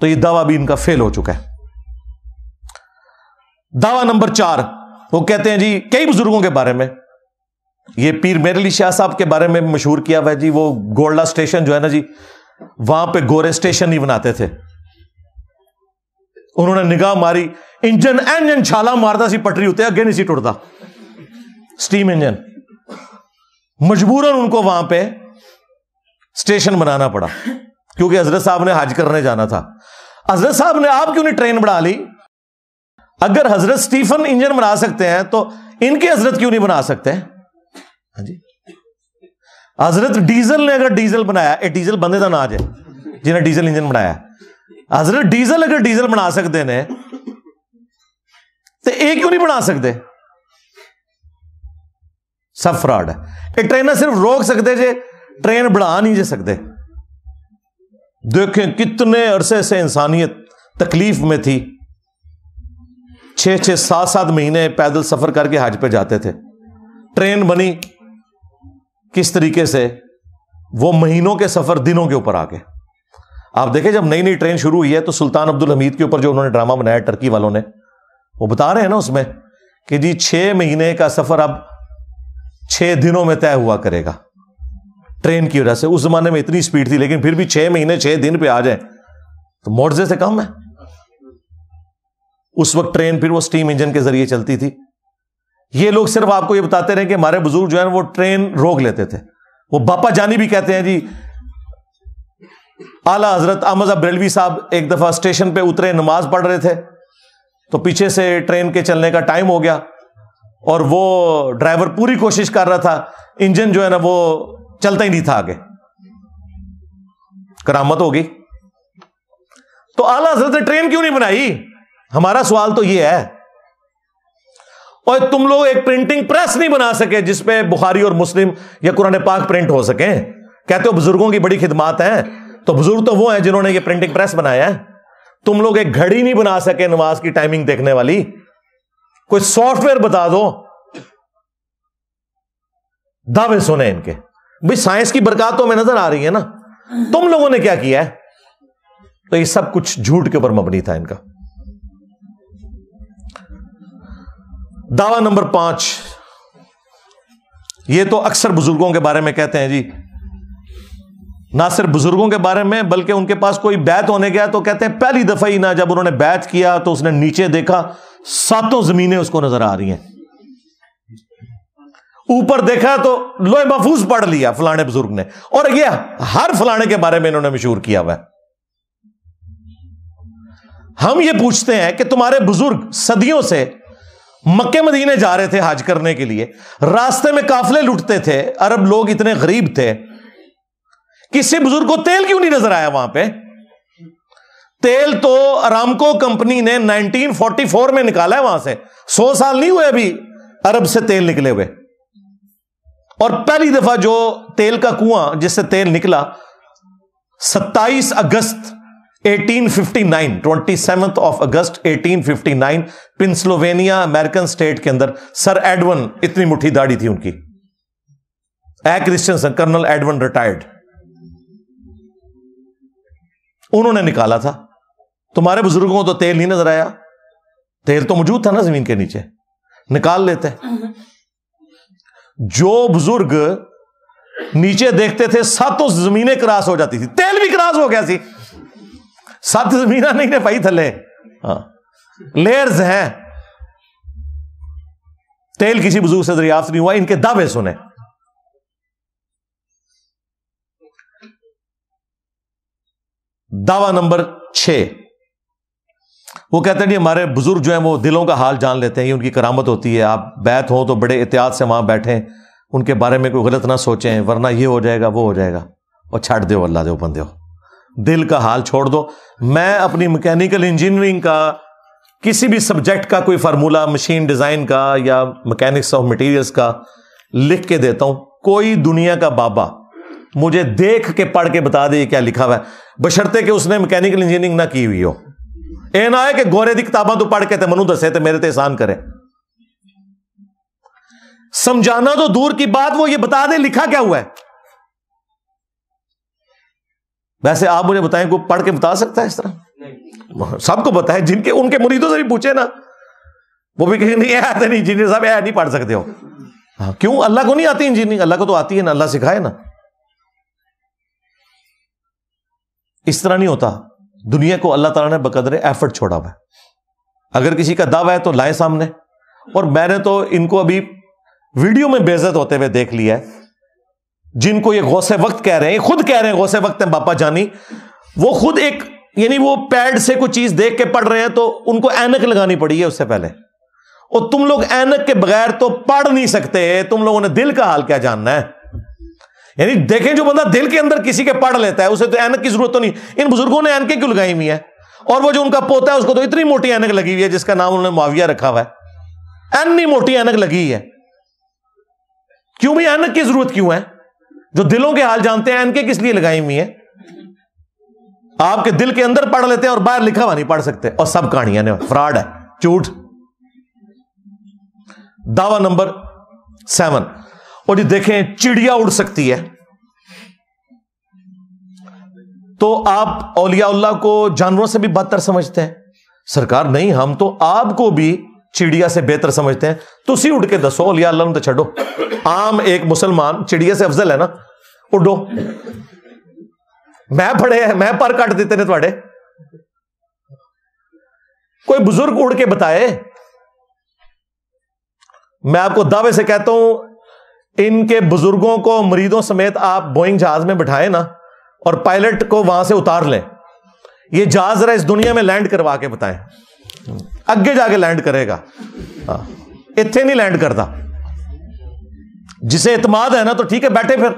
تو یہ دعویٰ بھی ان کا فیل ہو چکا ہے. دعویٰ نمبر 4، وہ کہتے ہیں جی کئی بزرگوں کے بارے میں، یہ پیر میر علی شاہ صاحب کے بارے میں مشہور کیا ہوا ہے جی، وہ گولڈا اسٹیشن جو ہے نا جی، وہاں پہ گورے اسٹیشن نہیں بناتے تھے. انہوں نے نگاہ ماری، انجن چھالا مارتا سی پٹری ہوتے اگے نہیں سی ٹوٹتا، سٹیم انجن. مجبوراً ان کو وہاں پہ اسٹیشن بنانا پڑا کیونکہ حضرت صاحب نے حج کرنے جانا تھا. حضرت صاحب نے آپ کیوں نہیں ٹرین بنا لی؟ اگر حضرت اسٹیفن انجن بنا سکتے ہیں تو ان کے حضرت کیوں نہیں بنا سکتے؟ ہاں جی، حضرت ڈیزل نے اگر ڈیزل بنایا، ڈیزل بندے کا ناج ہے جنہیں ڈیزل انجن بنایا، حضرت ڈیزل اگر ڈیزل بنا سکتے ہیں تو ایک کیوں نہیں بنا سکتے؟ سب فراڈ ہے. یہ ٹرین صرف روک سکتے جے، ٹرین بڑھا نہیں جے سکتے. دیکھیں کتنے عرصے سے انسانیت تکلیف میں تھی، 6 7 مہینے پیدل سفر کر کے حج پہ جاتے تھے. ٹرین بنی کس طریقے سے، وہ مہینوں کے سفر دنوں کے اوپر آ گئے. آپ دیکھیں جب نئی ٹرین شروع ہوئی ہے تو سلطان عبد الحمید کے اوپر جو انہوں نے ڈرامہ بنایا ٹرکی والوں نے، وہ بتا رہے ہیں نا اس میں کہ جی 6 مہینے کا سفر اب 6 دنوں میں طے ہوا کرے گا ٹرین کی وجہ سے. اس زمانے میں اتنی سپیڈ تھی، لیکن پھر بھی 6 مہینے 6 دن پہ آ جائیں تو معجزے سے کم ہے. اس وقت ٹرین پھر وہ سٹیم انجن کے ذریعے چلتی تھی. یہ لوگ صرف آپ کو یہ بتاتے رہے کہ ہمارے بزرگ جو ہے وہ ٹرین روک لیتے تھے. وہ باپا جانی بھی کہتے ہیں جی، اعلیٰ حضرت احمد صاحب بریلوی صاحب ایک دفعہ اسٹیشن پہ اترے، نماز پڑھ رہے تھے تو پیچھے سے ٹرین کے چلنے کا ٹائم ہو گیا اور وہ ڈرائیور پوری کوشش کر رہا تھا، انجن جو ہے نا وہ چلتا ہی نہیں تھا آگے. کرامت ہوگی. تو اعلیٰ حضرت نے ٹرین کیوں نہیں بنائی؟ ہمارا سوال تو یہ ہے. اور تم لوگ ایک پرنٹنگ پریس نہیں بنا سکے جس پہ بخاری اور مسلم یا قرآن پاک پرنٹ ہو سکیں. کہتے ہو بزرگوں کی بڑی خدمات ہیں، تو بزرگ تو وہ ہیں جنہوں نے یہ پرنٹنگ پریس بنایا ہے. تم لوگ ایک گھڑی نہیں بنا سکے نماز کی ٹائمنگ دیکھنے والی. کوئی سافٹ ویئر بتا دو. دعوے سنے ان کے. بھئی سائنس کی برکات تو ہمیں نظر آ رہی ہے نا، تم لوگوں نے کیا کیا ہے؟ تو یہ سب کچھ جھوٹ کے اوپر مبنی تھا ان کا. دعویٰ نمبر 5، یہ تو اکثر بزرگوں کے بارے میں کہتے ہیں جی، نہ صرف بزرگوں کے بارے میں بلکہ ان کے پاس کوئی بیعت ہونے گیا تو کہتے ہیں پہلی دفعہ ہی نہ جب انہوں نے بیعت کیا تو اس نے نیچے دیکھا 7 زمینیں اس کو نظر آ رہی ہیں. اوپر دیکھا تو لوح محفوظ پڑھ لیا فلانے بزرگ نے. اور یہ ہر فلانے کے بارے میں انہوں نے مشہور کیا ہوا ہے. ہم یہ پوچھتے ہیں کہ تمہارے بزرگ صدیوں سے مکے مدینے جا رہے تھے حج کرنے کے لیے، راستے میں قافلے لوٹتے تھے، عرب لوگ اتنے غریب تھے، کسی بزرگ کو تیل کیوں نہیں نظر آیا وہاں پہ؟ تیل تو ارامکو کمپنی نے 1944 میں نکالا ہے وہاں سے. 100 سال نہیں ہوئے ابھی عرب سے تیل نکلے ہوئے. اور پہلی دفعہ جو تیل کا کنواں جس سے تیل نکلا 27 اگست 1859، 27 اگست 1859 پنسلوینیا امریکن اسٹیٹ کے اندر. سر ایڈون، اتنی مٹھی داڑھی تھی ان کی، کرسچنسن، کرنل ایڈون ریٹائرڈ، انہوں نے نکالا تھا. تمہارے بزرگوں کو تو تیل نہیں نظر آیا. تیل تو موجود تھا نا زمین کے نیچے، نکال لیتے. جو بزرگ نیچے دیکھتے تھے 7 زمینیں کراس ہو جاتی تھی، تیل بھی کراس ہو گیا سی. 7 زمینیں نہیں نے پائی تھلے، ہاں لیئرز ہیں. تیل کسی بزرگ سے دریافت نہیں ہوا. ان کے دعوے سنے. دعویٰ نمبر 6، وہ کہتے ہیں جی ہمارے بزرگ جو ہیں وہ دلوں کا حال جان لیتے ہیں، یہ ان کی کرامت ہوتی ہے. آپ بیعت ہو تو بڑے احتیاط سے وہاں بیٹھیں، ان کے بارے میں کوئی غلط نہ سوچیں ورنہ یہ ہو جائے گا وہ ہو جائے گا. اور چھاڑ دو، اللہ دے بندے ہو، دل کا حال چھوڑ دو. میں اپنی میکینیکل انجینئرنگ کا کسی بھی سبجیکٹ کا کوئی فارمولا، مشین ڈیزائن کا یا میکینکس آف مٹیریلز کا لکھ کے دیتا ہوں. کوئی دنیا کا بابا مجھے دیکھ کے پڑھ کے بتا دے یہ کیا لکھا ہوا ہے، بشرطے کہ اس نے میکینیکل انجینئرنگ نہ کی ہوئی ہو. اے نہ ہے کہ گورے دی کتاباں تو پڑھ کے تے منو دسے تے میرے تے احسان کرے. سمجھانا تو دور کی بات، وہ یہ بتا دے لکھا کیا ہوا ہے. ویسے آپ مجھے بتائیں کوئی پڑھ کے بتا سکتا ہے اس طرح؟ سب کو پتا ہے, جن کے ان کے مریدوں سے بھی پوچھے نا, وہ بھی کہیں نہیں آتے نہیں انجینئر صاحب, نہیں پڑھ سکتے ہو. کیوں؟ اللہ کو نہیں آتی انجینئرنگ؟ اللہ کو تو آتی ہے نا, اللہ سکھائے نا. اس طرح نہیں ہوتا. دنیا کو اللہ تعالیٰ نے بقدر ایفرٹ چھوڑا ہوا ہے. اگر کسی کا دعویٰ ہے تو لائے سامنے. اور میں نے تو ان کو ابھی ویڈیو میں بے عزت ہوتے ہوئے دیکھ لیا ہے, جن کو یہ غوث وقت کہہ رہے ہیں, خود کہہ رہے ہیں غوث وقت ہیں باپا جانی. وہ خود ایک یعنی وہ پیڈ سے کوئی چیز دیکھ کے پڑھ رہے ہیں تو ان کو اینک لگانی پڑی ہے اس سے پہلے. اور تم لوگ اینک کے بغیر تو پڑھ نہیں سکتے. تم لوگوں نے دل کا حال کیا جاننا ہے؟ یعنی دیکھیں جو بندہ دل کے اندر کسی کے پڑھ لیتا ہے اسے تو اینک کی ضرورت تو نہیں. ان بزرگوں نے اینکیں کیوں لگائی ہوئی ہے؟ اور وہ جو ان کا پوتا ہے اس کو تو اتنی موٹی اینک لگی ہوئی ہے جس کا نام انہوں نے معاویہ رکھا ہوا ہے. اتنی موٹی اینک لگی ہے. کیوں بھی اینک کی ضرورت کیوں ہے؟ جو دلوں کے حال جانتے ہیں اینکیں کس لیے لگائی ہوئی ہیں؟ آپ کے دل کے اندر پڑھ لیتے ہیں اور باہر لکھا ہوا نہیں پڑھ سکتے. اور سب کہانیاں نے فراڈ ہے, جھوٹ. دعویٰ نمبر 7. اور جی دیکھیں چڑیا اڑ سکتی ہے تو آپ اولیاء اللہ کو جانوروں سے بھی بدتر سمجھتے ہیں. سرکار نہیں, ہم تو آپ کو بھی چڑیا سے بہتر سمجھتے ہیں. تو اسی اڑ کے دسو, اولیاء اللہ نے تو چھڑو. عام ایک مسلمان چڑیا سے افضل ہے نا, اڑو. میں پڑھے میں پر کٹ دیتے نے تھوڑے. کوئی بزرگ اڑ کے بتائے. میں آپ کو دعوے سے کہتا ہوں ان کے بزرگوں کو مریدوں سمیت آپ بوئنگ جہاز میں بٹھائے نا اور پائلٹ کو وہاں سے اتار لیں, یہ جہاز ذرا اس دنیا میں لینڈ کروا کے بتائیں. اگے جا کے لینڈ کرے گا, اتنے نہیں لینڈ کرتا. جسے اعتماد ہے نا تو ٹھیک ہے بیٹھے پھر.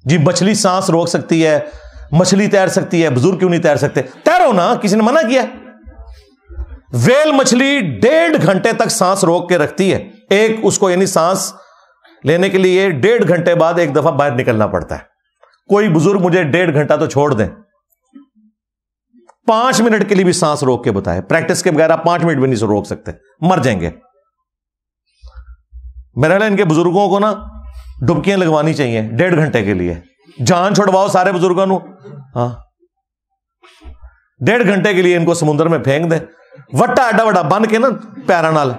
جی مچھلی سانس روک سکتی ہے, مچھلی تیر سکتی ہے, بزرگ کیوں نہیں تیر سکتے؟ تیرو نا, کسی نے منع کیا؟ ویل مچھلی 1.5 گھنٹے تک سانس روک کے رکھتی ہے. ایک اس کو یعنی سانس لینے کے لیے 1.5 گھنٹے بعد ایک دفعہ باہر نکلنا پڑتا ہے. کوئی بزرگ مجھے 1.5 گھنٹہ تو چھوڑ دیں, 5 منٹ کے لیے بھی سانس روک کے بتائے. پریکٹس کے بغیر آپ 5 منٹ بھی نہیں روک سکتے, مر جائیں گے. میرا خیال ہے ان کے بزرگوں کو نا ڈبکیاں لگوانی چاہیے 1.5 گھنٹے کے لیے. جان چھڑواؤ سارے بزرگوں کو. ہاں 1.5 گھنٹے کے لیے ان کو سمندر میں پھینک دیں, وٹا ایڈا وڈا بن کے نا پیرا نال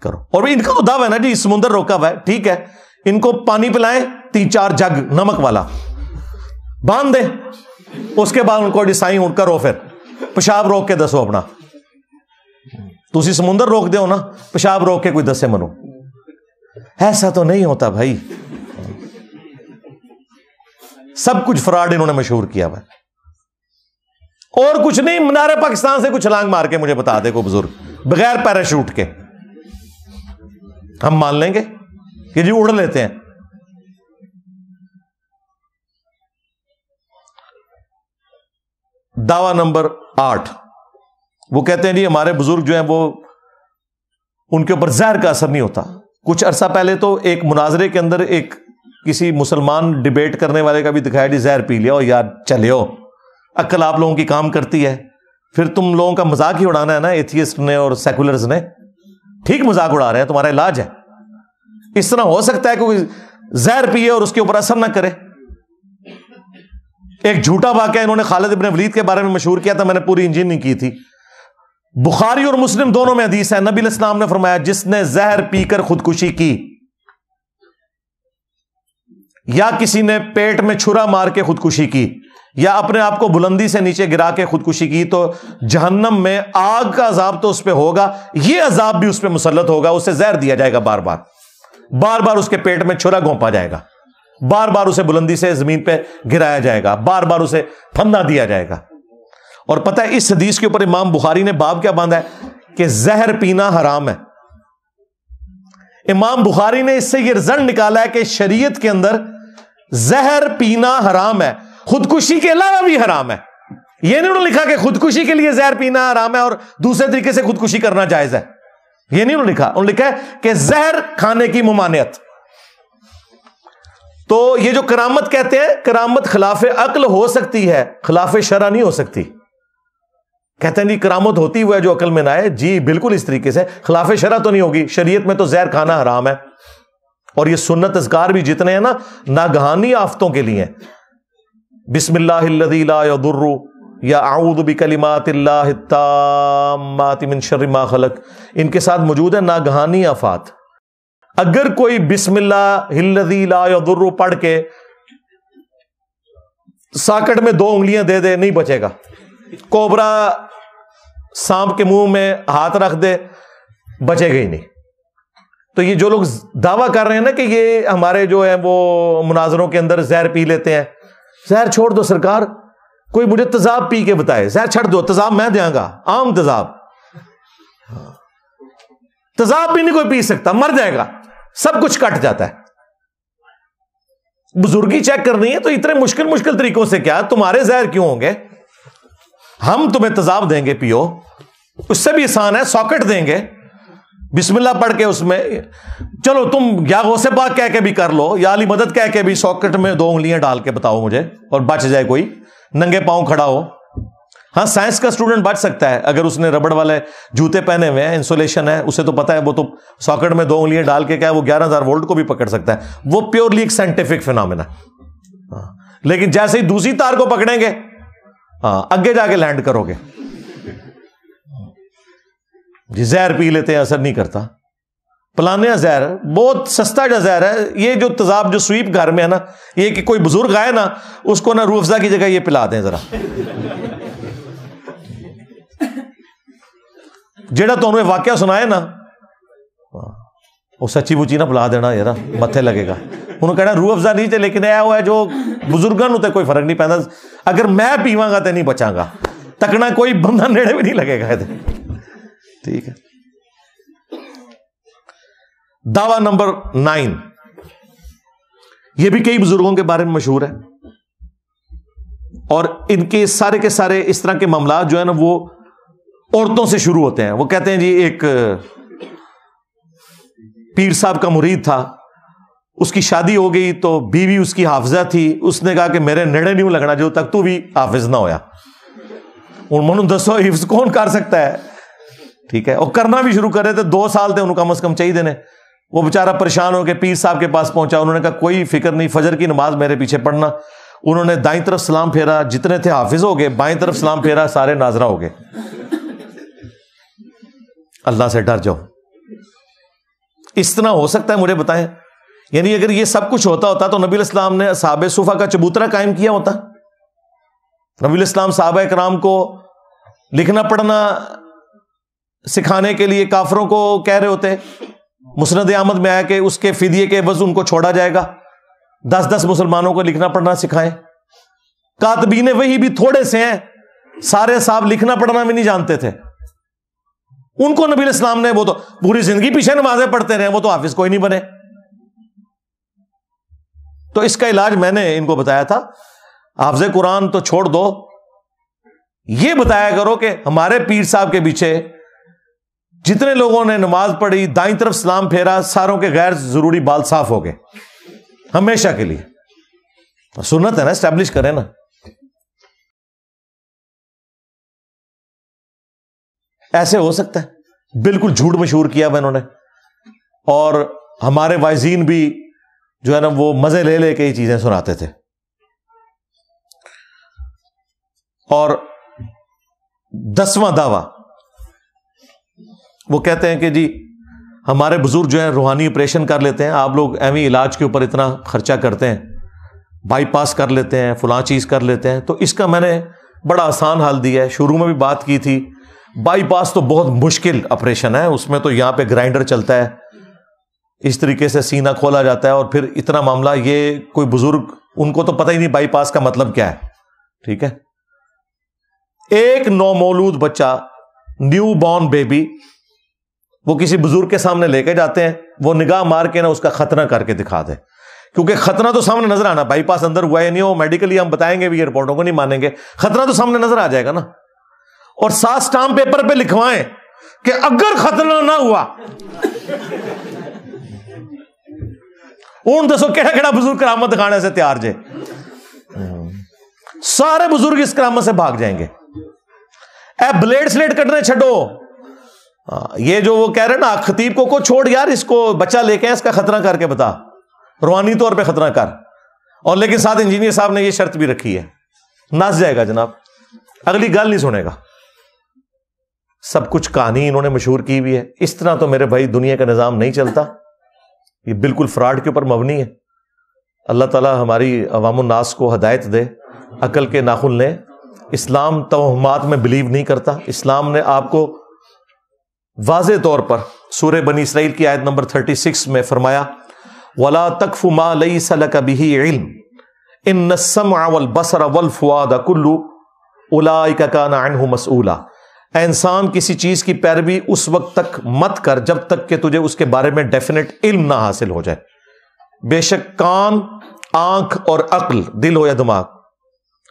کرو. اور ان کا تو دعویٰ ہے نا جی سمندر روکا ہوا ہے, ٹھیک ہے, ان کو پانی پلائیں 3-4 جگ نمک والا باندھ دیں, اس کے بعد ان کو ڈسائی اٹھ کرو, پھر پیشاب روک کے دسو اپنا. تسی سمندر روک دے ہو نا, پیشاب روک کے کوئی دسے منو. ایسا تو نہیں ہوتا بھائی. سب کچھ فراڈ انہوں نے مشہور کیا ہوا ہے. اور کچھ نہیں, مینار پاکستان سے کچھ چھلانگ مار کے مجھے بتا دے کوئی بزرگ بغیر پیراشوٹ کے, ہم مان لیں گے کہ جی اڑ لیتے ہیں. دعویٰ نمبر 8. وہ کہتے ہیں جی ہمارے بزرگ جو ہیں وہ ان کے اوپر زہر کا اثر نہیں ہوتا. کچھ عرصہ پہلے تو ایک مناظرے کے اندر ایک کسی مسلمان ڈیبیٹ کرنے والے کا بھی دکھایا جی زہر پی لیا ہو یار, چلے ہو, عقل آپ لوگوں کی کام کرتی ہے. پھر تم لوگوں کا مذاق ہی اڑانا ہے نا ایتھیسٹ نے اور سیکولرز نے. ٹھیک مذاق اڑا رہے ہیں, تمہارا علاج ہے. اس طرح ہو سکتا ہے کوئی زہر پیے اور اس کے اوپر اثر نہ کرے. ایک جھوٹا واقعہ انہوں نے خالد ابن ولید کے بارے میں مشہور کیا تھا, میں نے پوری انجین نہیں کی تھی. بخاری اور مسلم دونوں میں حدیث ہے, نبی علیہ السلام نے فرمایا جس نے زہر پی کر خودکشی کی یا کسی نے پیٹ میں چھرا مار کے خودکشی کی یا اپنے آپ کو بلندی سے نیچے گرا کے خودکشی کی تو جہنم میں آگ کا عذاب تو اس پہ ہوگا, یہ عذاب بھی اس پہ مسلط ہوگا. اسے زہر دیا جائے گا, بار بار بار بار اس کے پیٹ میں چھرا گھونپا جائے گا, بار بار اسے بلندی سے زمین پہ گرایا جائے گا, بار بار اسے پھندا دیا جائے گا. اور پتہ ہے اس حدیث کے اوپر امام بخاری نے باب کیا باندھا ہے کہ زہر پینا حرام ہے. امام بخاری نے اس سے یہ رزلٹ نکالا ہے کہ شریعت کے اندر زہر پینا حرام ہے, خودکشی کے علاوہ بھی حرام ہے. یہ نہیں انہوں نے لکھا کہ خودکشی کے لیے زہر پینا حرام ہے اور دوسرے طریقے سے خودکشی کرنا جائز ہے. یہ نہیں انہوں نے لکھا, انہوں نے لکھا ہے کہ زہر کھانے کی ممانعت. تو یہ جو کرامت کہتے ہیں, کرامت خلاف عقل ہو سکتی ہے, خلاف شرع نہیں ہو سکتی. کہتے ہیں جی کرامت ہوتی ہوا جو عقل میں نہ آئے, جی بالکل اس طریقے سے خلاف شرع تو نہیں ہوگی. شریعت میں تو زہر کھانا حرام ہے, اور یہ سنت اذکار بھی جتنے ہیں نا ناگہانی آفتوں کے لیے ہیں. بسم اللہ الذی لا یضر یا اعوذ بکلمات اللہ التامات من شر ما خلق، ان کے ساتھ موجود ہے ناگہانی آفات. اگر کوئی بسم اللہ الذی لا یضر پڑھ کے ساکٹ میں 2 انگلیاں دے دے نہیں بچے گا. کوبرا سانپ کے منہ میں ہاتھ رکھ دے بچے گا ہی نہیں. تو یہ جو لوگ دعویٰ کر رہے ہیں نا کہ یہ ہمارے جو ہے وہ مناظروں کے اندر زہر پی لیتے ہیں، زہر چھوڑ دو سرکار. کوئی مجھے تیزاب پی کے بتائے، زہر چھڑ دو، تیزاب میں دیں گا، عام تیزاب. تیزاب بھی نہیں کوئی پی سکتا، مر جائے گا، سب کچھ کٹ جاتا ہے. بزرگی چیک کرنی ہے تو اتنے مشکل طریقوں سے کیا، تمہارے زہر کیوں ہوں گے؟ ہم تمہیں تیزاب دیں گے پیو، اس سے بھی آسان ہے، ساکٹ دیں گے، بسم اللہ پڑھ کے اس میں چلو تم یا غوث پاک کہہ کے بھی کر لو، یا علی مدد کہہ کے بھی ساکٹ میں 2 انگلیاں ڈال کے بتاؤ مجھے، اور بچ جائے کوئی، ننگے پاؤں کھڑا ہو. ہاں سائنس کا اسٹوڈنٹ بچ سکتا ہے اگر اس نے ربڑ والے جوتے پہنے ہوئے ہیں، انسولیشن ہے، اسے تو پتا ہے، وہ تو ساکٹ میں 2 انگلیاں ڈال کے کیا وہ 11,000 وولٹ کو بھی پکڑ سکتا ہے. وہ پیورلی ایک سائنٹیفک فینومینا. لیکن جیسے ہی دوسری تار کو پکڑیں گے آگے جا کے لینڈ کرو گے. جی زہر پی لیتے ہیں، اثر نہیں کرتا. پلانے زہر بہت سستا جو زہر ہے، یہ جو تیزاب جو سویپ گھر میں ہے نا، یہ کہ کوئی بزرگ آئے نا اس کو نا روح افزا کی جگہ یہ پلا دیں ذرا. جیڑا تو انہوں نے واقعہ سنائے نا وہ سچی بچی نہ پلا دینا یار، متھے لگے گا. انہوں نے کہنا روح افزا نہیں تھے، لیکن یہ ہوا ہے جو بزرگاں نوں تے کوئی فرق نہیں پیندا. اگر میں پیواں گا تے نہیں بچاں گا، تکنا کوئی بندہ نیڑے بھی نہیں لگے گا. ٹھیک ہے. دعویٰ نمبر 9، یہ بھی کئی بزرگوں کے بارے میں مشہور ہے، اور ان کے سارے اس طرح کے معاملات جو ہے نا وہ عورتوں سے شروع ہوتے ہیں. وہ کہتے ہیں جی ایک پیر صاحب کا مرید تھا، اس کی شادی ہو گئی تو بیوی اس کی حافظہ تھی، اس نے کہا کہ میرے نیڑے نہیں لگنا جو تک تو بھی حافظ نہ ہویا. انہوں نے دسو حفظ کون کر سکتا ہے؟ ٹھیک ہے. اور کرنا بھی شروع کر رہے تھے، 2 سال تھے انہوں کم از کم چاہیے دینے. وہ بیچارہ پریشان ہو کے پیر صاحب کے پاس پہنچا. انہوں نے کہا کوئی فکر نہیں، فجر کی نماز میرے پیچھے پڑھنا. انہوں نے دائیں طرف سلام پھیرا، جتنے تھے حافظ ہو گئے، بائیں طرف سلام پھیرا، سارے ناظرہ ہو گئے. اللہ سے ڈر جاؤ. اس طرح ہو سکتا ہے؟ مجھے بتائیں. یعنی اگر یہ سب کچھ ہوتا تو نبی الاسلام نے اصحاب صفا کا چبوترا قائم کیا ہوتا. نبی الاسلام صحابہ کرام کو لکھنا پڑھنا سکھانے کے لیے کافروں کو کہہ رہے ہوتے. مسند احمد میں آیا کہ اس کے فدیے کے عوض ان کو چھوڑا جائے گا، 10 مسلمانوں کو لکھنا پڑھنا سکھائیں. کاتبین وہی بھی تھوڑے سے ہیں، سارے صاحب لکھنا پڑھنا بھی نہیں جانتے تھے. ان کو نبی الاسلام نے، وہ تو پوری زندگی پیچھے نمازیں پڑھتے رہے، وہ تو حافظ کوئی نہیں بنے. تو اس کا علاج میں نے ان کو بتایا تھا، حافظ قرآن تو چھوڑ دو، یہ بتایا کرو کہ ہمارے پیر صاحب کے پیچھے جتنے لوگوں نے نماز پڑھی، دائیں طرف سلام پھیرا، ساروں کے غیر ضروری بال صاف ہو گئے ہمیشہ کے لیے. سنت ہے نا، اسٹیبلش کریں نا. ایسے ہو سکتا ہے؟ بالکل جھوٹ مشہور کیا ہوا انہوں نے. اور ہمارے وائزین بھی جو ہے نا وہ مزے لے لے کے یہ چیزیں سناتے تھے. اور 10واں دعویٰ، وہ کہتے ہیں کہ جی ہمارے بزرگ جو ہیں روحانی آپریشن کر لیتے ہیں، آپ لوگ ایویں علاج کے اوپر اتنا خرچہ کرتے ہیں، بائی پاس کر لیتے ہیں، فلاں چیز کر لیتے ہیں. تو اس کا میں نے بڑا آسان حل دیا ہے. شروع میں بھی بات کی تھی، بائی پاس تو بہت مشکل آپریشن ہے. اس میں تو یہاں پہ گرائنڈر چلتا ہے، اس طریقے سے سینہ کھولا جاتا ہے، اور پھر اتنا معاملہ. یہ کوئی بزرگ ان کو تو پتہ ہی نہیں بائی پاس کا مطلب کیا ہے. ٹھیک ہے. ایک نومولود بچہ، نیو بورن بیبی، وہ کسی بزرگ کے سامنے لے کے جاتے ہیں، وہ نگاہ مار کے نا اس کا ختنہ کر کے دکھا دے. کیونکہ ختنہ تو سامنے نظر آنا، بائی پاس اندر ہوا ہے نہیں، وہ میڈیکلی ہم بتائیں گے بھی، یہ رپورٹوں کو نہیں مانیں گے، ختنہ تو سامنے نظر آ جائے گا نا. اور ساتھ سٹامپ پیپر پہ لکھوائیں کہ اگر ختنہ نہ ہوا، اون دسو کہڑا کہڑا بزرگ کرامت دکھانے سے تیار جے. سارے بزرگ اس کرامت سے بھاگ جائیں گے. اے بلیڈ سلیٹ کٹنے چھڈو، یہ جو وہ کہہ رہے ہیں نا خطیب کو چھوڑ یار، اس کو بچہ لے کے اس کا خطرہ کر کے بتا، روحانی طور پہ خطرہ کر، اور لیکن ساتھ انجینئر صاحب نے یہ شرط بھی رکھی ہے، ناس جائے گا جناب، اگلی گل نہیں سنے گا، سب کچھ کہانی انہوں نے مشہور کی ہوئی ہے. اس طرح تو میرے بھائی دنیا کا نظام نہیں چلتا، یہ بالکل فراڈ کے اوپر مبنی ہے. اللہ تعالی ہماری عوام الناس کو ہدایت دے، عقل کے ناخن لیں. اسلام توہمات میں بلیو نہیں کرتا. اسلام نے آپ کو واضح طور پر سورہ بنی اسرائیل کی آیت نمبر 36 میں فرمایا وَلَا تَقْفُ مَا لَيْسَ لَكَ بِهِ عِلْمٌ إِنَّ السَّمْعَ وَالْبَصَرَ وَالْفُؤَادَ كُلُّ أُولَٰئِكَ كَانَ عَنْهُ مسئولا. اے انسان کسی چیز کی پیروی اس وقت تک مت کر جب تک کہ تجھے اس کے بارے میں ڈیفینیٹ علم نہ حاصل ہو جائے. بے شک کان، آنکھ اور عقل، دل ہو یا دماغ،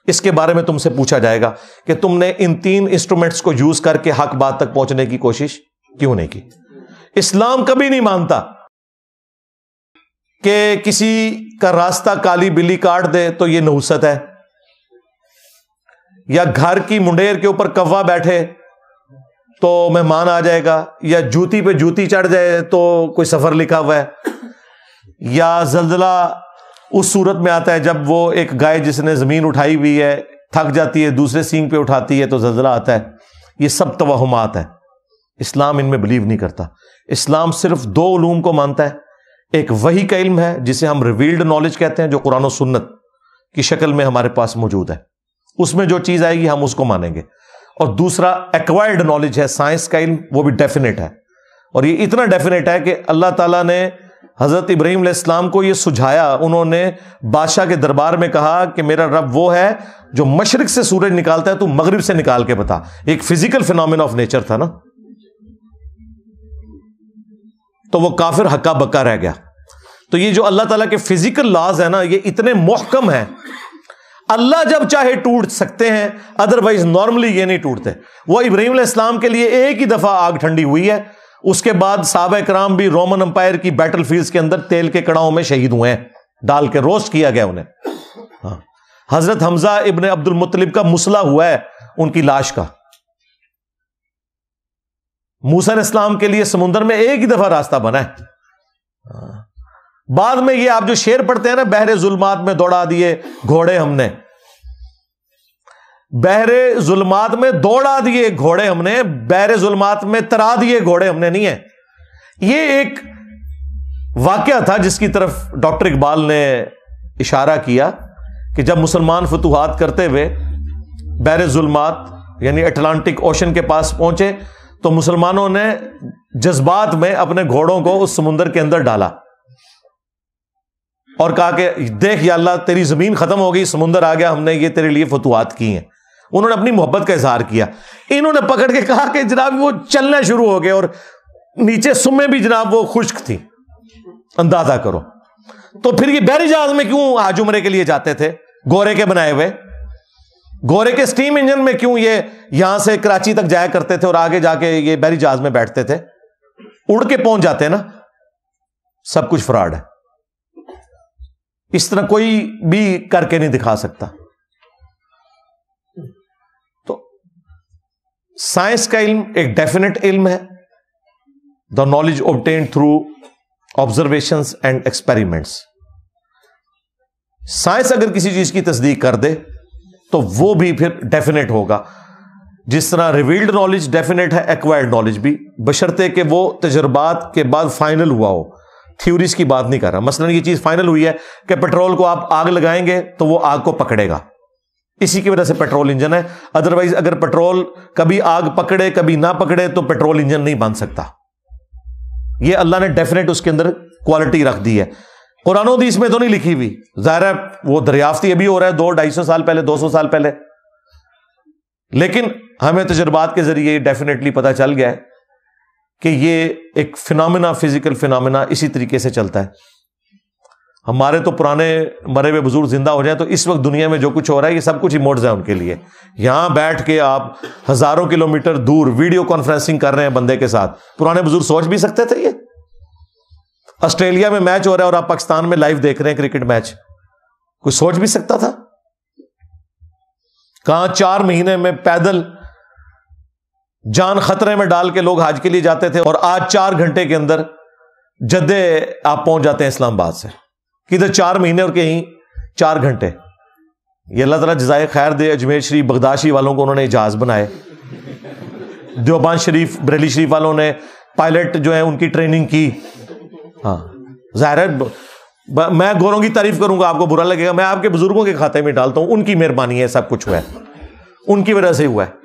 اس کے بارے میں تم سے پوچھا جائے گا کہ تم نے ان 3 انسٹرومنٹس کو یوز کر کے حق بات تک پہنچنے کی کوشش کیوں نہیں کی. اسلام کبھی نہیں مانتا کہ کسی کا راستہ کالی بلی کاٹ دے تو یہ نحوست ہے، یا گھر کی منڈیر کے اوپر کوا بیٹھے تو مہمان آ جائے گا، یا جوتی پہ جوتی چڑھ جائے تو کوئی سفر لکھا ہوا ہے، یا زلزلہ اس صورت میں آتا ہے جب وہ ایک گائے جس نے زمین اٹھائی ہوئی ہے تھک جاتی ہے دوسرے سینگ پہ اٹھاتی ہے تو زلزلہ آتا ہے. یہ سب توہمات ہے. اسلام ان میں بلیو نہیں کرتا. اسلام صرف 2 علوم کو مانتا ہے. ایک وحی کا علم ہے جسے ہم ریویلڈ نالج کہتے ہیں، جو قرآن و سنت کی شکل میں ہمارے پاس موجود ہے، اس میں جو چیز آئے گی ہم اس کو مانیں گے. اور دوسرا ایکوائرڈ نالج ہے، سائنس کا علم، وہ بھی ڈیفینیٹ ہے. اور یہ اتنا ڈیفینیٹ ہے کہ اللہ تعالیٰ نے حضرت ابراہیم علیہ السلام کو یہ سجھایا. انہوں نے بادشاہ کے دربار میں کہا کہ میرا رب وہ ہے جو مشرق سے سورج نکالتا ہے، تو مغرب سے نکال کے بتا. ایک فزیکل فینومین آف نیچر تھا نا، تو وہ کافر ہکا بکا رہ گیا. تو یہ جو اللہ تعالیٰ کے فزیکل لاز ہیں نا، یہ اتنے محکم ہیں، اللہ جب چاہے ٹوٹ سکتے ہیں، ادروائز نارملی یہ نہیں ٹوٹتے. وہ ابراہیم علیہ السلام کے لیے ایک ہی دفعہ آگ ٹھنڈی ہوئی ہے، اس کے بعد صحابہ کرام بھی رومن امپائر کی بیٹل فیلڈز کے اندر تیل کے کڑاؤں میں شہید ہوئے ہیں، ڈال کے روسٹ کیا گیا انہیں. ہاں. حضرت حمزہ ابن عبد المطلب کا مسئلہ ہوا ہے ان کی لاش کا. موسیٰ علیہ السلام کے لیے سمندر میں ایک ہی دفعہ راستہ بنا ہے. بعد میں یہ آپ جو شعر پڑھتے ہیں نا، بحر ظلمات میں دوڑا دیے گھوڑے ہم نے، بحر ظلمات میں دوڑا دیے گھوڑے ہم نے، بحر ظلمات میں ترا دیے گھوڑے ہم نے نہیں ہے. یہ ایک واقعہ تھا جس کی طرف ڈاکٹر اقبال نے اشارہ کیا کہ جب مسلمان فتوحات کرتے ہوئے بحر ظلمات یعنی اٹلانٹک اوشن کے پاس پہنچے تو مسلمانوں نے جذبات میں اپنے گھوڑوں کو اس سمندر کے اندر ڈالا اور کہا کہ دیکھ یا اللہ تیری زمین ختم ہو گئی، سمندر آ گیا، ہم نے یہ تیرے لیے فتوحات کی ہیں. انہوں نے اپنی محبت کا اظہار کیا. انہوں نے پکڑ کے کہا کہ جناب وہ چلنا شروع ہو گئے اور نیچے سمیں بھی جناب وہ خشک تھی، اندازہ کرو. تو پھر یہ بحری جہاز میں کیوں حج عمرے کے لیے جاتے تھے؟ گورے کے بنائے ہوئے، گورے کے سٹیم انجن میں کیوں یہ یہاں سے کراچی تک جایا کرتے تھے اور آگے جا کے یہ بحری جہاز میں بیٹھتے تھے؟ اڑ کے پہنچ جاتے نا. سب کچھ فراڈ ہے. اس طرح کوئی بھی کر کے نہیں دکھا سکتا. تو سائنس کا علم ایک ڈیفینیٹ علم ہے، the knowledge obtained through observations and experiments. Science اگر کسی چیز کی تصدیق کر دے تو وہ بھی پھر ڈیفینیٹ ہوگا. جس طرح ریویلڈ نالج ڈیفینیٹ ہے، ایکوائرڈ نالج بھی، بشرطے کہ وہ تجربات کے بعد فائنل ہوا ہو. تھیوریز کی بات نہیں کر رہا. مثلا یہ چیز فائنل ہوئی ہے کہ پیٹرول کو آپ آگ لگائیں گے تو وہ آگ کو پکڑے گا، اسی کی وجہ سے پیٹرول انجن ہے. ادروائز اگر پیٹرول کبھی آگ پکڑے کبھی نہ پکڑے تو پیٹرول انجن نہیں بن سکتا. یہ اللہ نے ڈیفینیٹ اس کے اندر کوالٹی رکھ دی ہے. قرآن و حدیث میں تو نہیں لکھی ہوئی، ظاہر ہے وہ دریافت ابھی ہو رہا ہے 200-250 سال پہلے، 200 سال پہلے، لیکن ہمیں تجربات کے ذریعے ڈیفینیٹلی پتہ چل گیا ہے کہ یہ ایک فینومینا، فزیکل فینومینا اسی طریقے سے چلتا ہے. ہمارے تو پرانے مرے ہوئے بزرگ زندہ ہو جائیں تو اس وقت دنیا میں جو کچھ ہو رہا ہے یہ سب کچھ ایموٹس ہے ان کے لیے. یہاں بیٹھ کے آپ ہزاروں کلومیٹر دور ویڈیو کانفرنسنگ کر رہے ہیں بندے کے ساتھ. پرانے بزرگ سوچ بھی سکتے تھے؟ یہ آسٹریلیا میں میچ ہو رہا ہے اور آپ پاکستان میں لائیو دیکھ رہے ہیں کرکٹ میچ، کوئی سوچ بھی سکتا تھا؟ کہاں 4 مہینے میں پیدل جان خطرے میں ڈال کے لوگ حج کے لیے جاتے تھے، اور آج 4 گھنٹے کے اندر جدے آپ پہنچ جاتے ہیں اسلام آباد سے. کدھر 4 مہینے اور کہیں 4 گھنٹے. یہ اللہ تعالیٰ جزائے خیر دے. اجمیر شریف بغداشی والوں کو انہوں نے جہاز بنائے، دیوبند شریف بریلی شریف والوں نے پائلٹ جو ہے ان کی ٹریننگ کی. ہاں ظاہر ہے میں گوروں کی تعریف کروں گا آپ کو برا لگے گا، میں آپ کے بزرگوں کے کھاتے میں ڈالتا ہوں، ان کی مہربانی ہے سب کچھ ہوا ہے، ان کی وجہ سے ہوا ہے.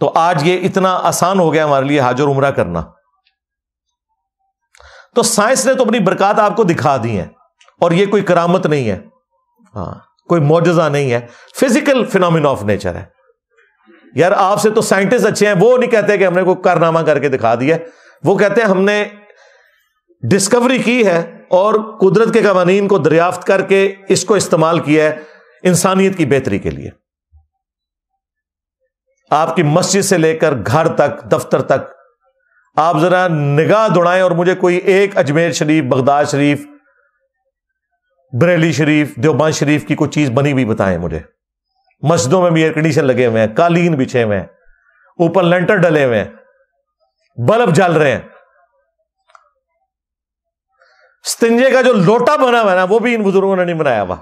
تو آج یہ اتنا آسان ہو گیا ہمارے لیے حج اور عمرہ کرنا. تو سائنس نے تو اپنی برکات آپ کو دکھا دی ہیں، اور یہ کوئی کرامت نہیں ہے، ہاں کوئی معجزہ نہیں ہے، فزیکل فینومینا آف نیچر ہے. یار آپ سے تو سائنٹسٹ اچھے ہیں، وہ نہیں کہتے کہ ہم نے کوئی کارنامہ کر کے دکھا دیا، وہ کہتے ہیں ہم نے ڈسکوری کی ہے اور قدرت کے قوانین کو دریافت کر کے اس کو استعمال کیا ہے انسانیت کی بہتری کے لیے. آپ کی مسجد سے لے کر گھر تک، دفتر تک آپ ذرا نگاہ دوڑائیں اور مجھے کوئی ایک اجمیر شریف، بغداد شریف، بریلی شریف، دیوبند شریف کی کوئی چیز بنی ہوئی بتائیں مجھے. مسجدوں میں بھی ایئر کنڈیشن لگے ہوئے ہیں، قالین بچھے ہوئے ہیں، اوپر لینٹر ڈلے ہوئے ہیں، بلب جل رہے ہیں. استنجے کا جو لوٹا بنا ہوا ہے نا، وہ بھی ان بزرگوں نے نہیں بنایا ہوا،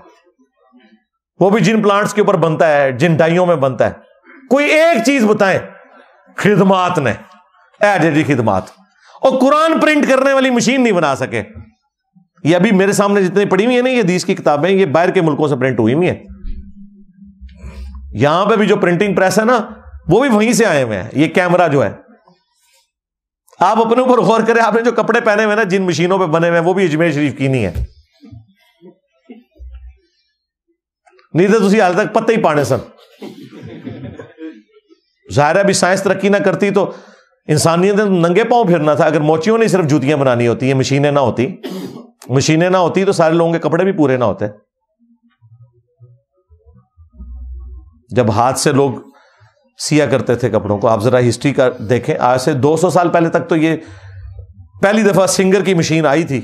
وہ بھی جن پلانٹس کے اوپر بنتا ہے، جن ڈائیوں میں بنتا ہے. کوئی ایک چیز بتائیں خدمات نے، ایڈیڈی خدمات. اور قرآن پرنٹ کرنے والی مشین نہیں بنا سکے. یہ ابھی میرے سامنے جتنی پڑھی ہوئی ہیں نا یہ حدیث کی کتابیں، یہ باہر کے ملکوں سے پرنٹ ہوئی ہوئی ہیں. یہاں پہ بھی جو پرنٹنگ پریس ہے نا وہ بھی وہیں سے آئے ہوئے ہیں. یہ کیمرہ جو ہے، آپ اپنے اوپر غور کریں، آپ نے جو کپڑے پہنے ہوئے نا جن مشینوں پہ بنے ہوئے ہیں وہ بھی اجمیر شریف کی نہیں ہے. نہیں تو تسی حال تک پتے ہی پانے سن. ظاہر ہے ابھی سائنس ترقی نہ کرتی تو انسانیت نے ننگے پاؤں پھرنا تھا. اگر موچیوں نے صرف جوتیاں بنانی ہوتی ہیں، مشینیں نہ ہوتی تو سارے لوگوں کے کپڑے بھی پورے نہ ہوتے. جب ہاتھ سے لوگ سیا کرتے تھے کپڑوں کو، آپ ذرا ہسٹری کا دیکھیں، آج سے 200 سال پہلے تک تو یہ پہلی دفعہ سنگر کی مشین آئی تھی.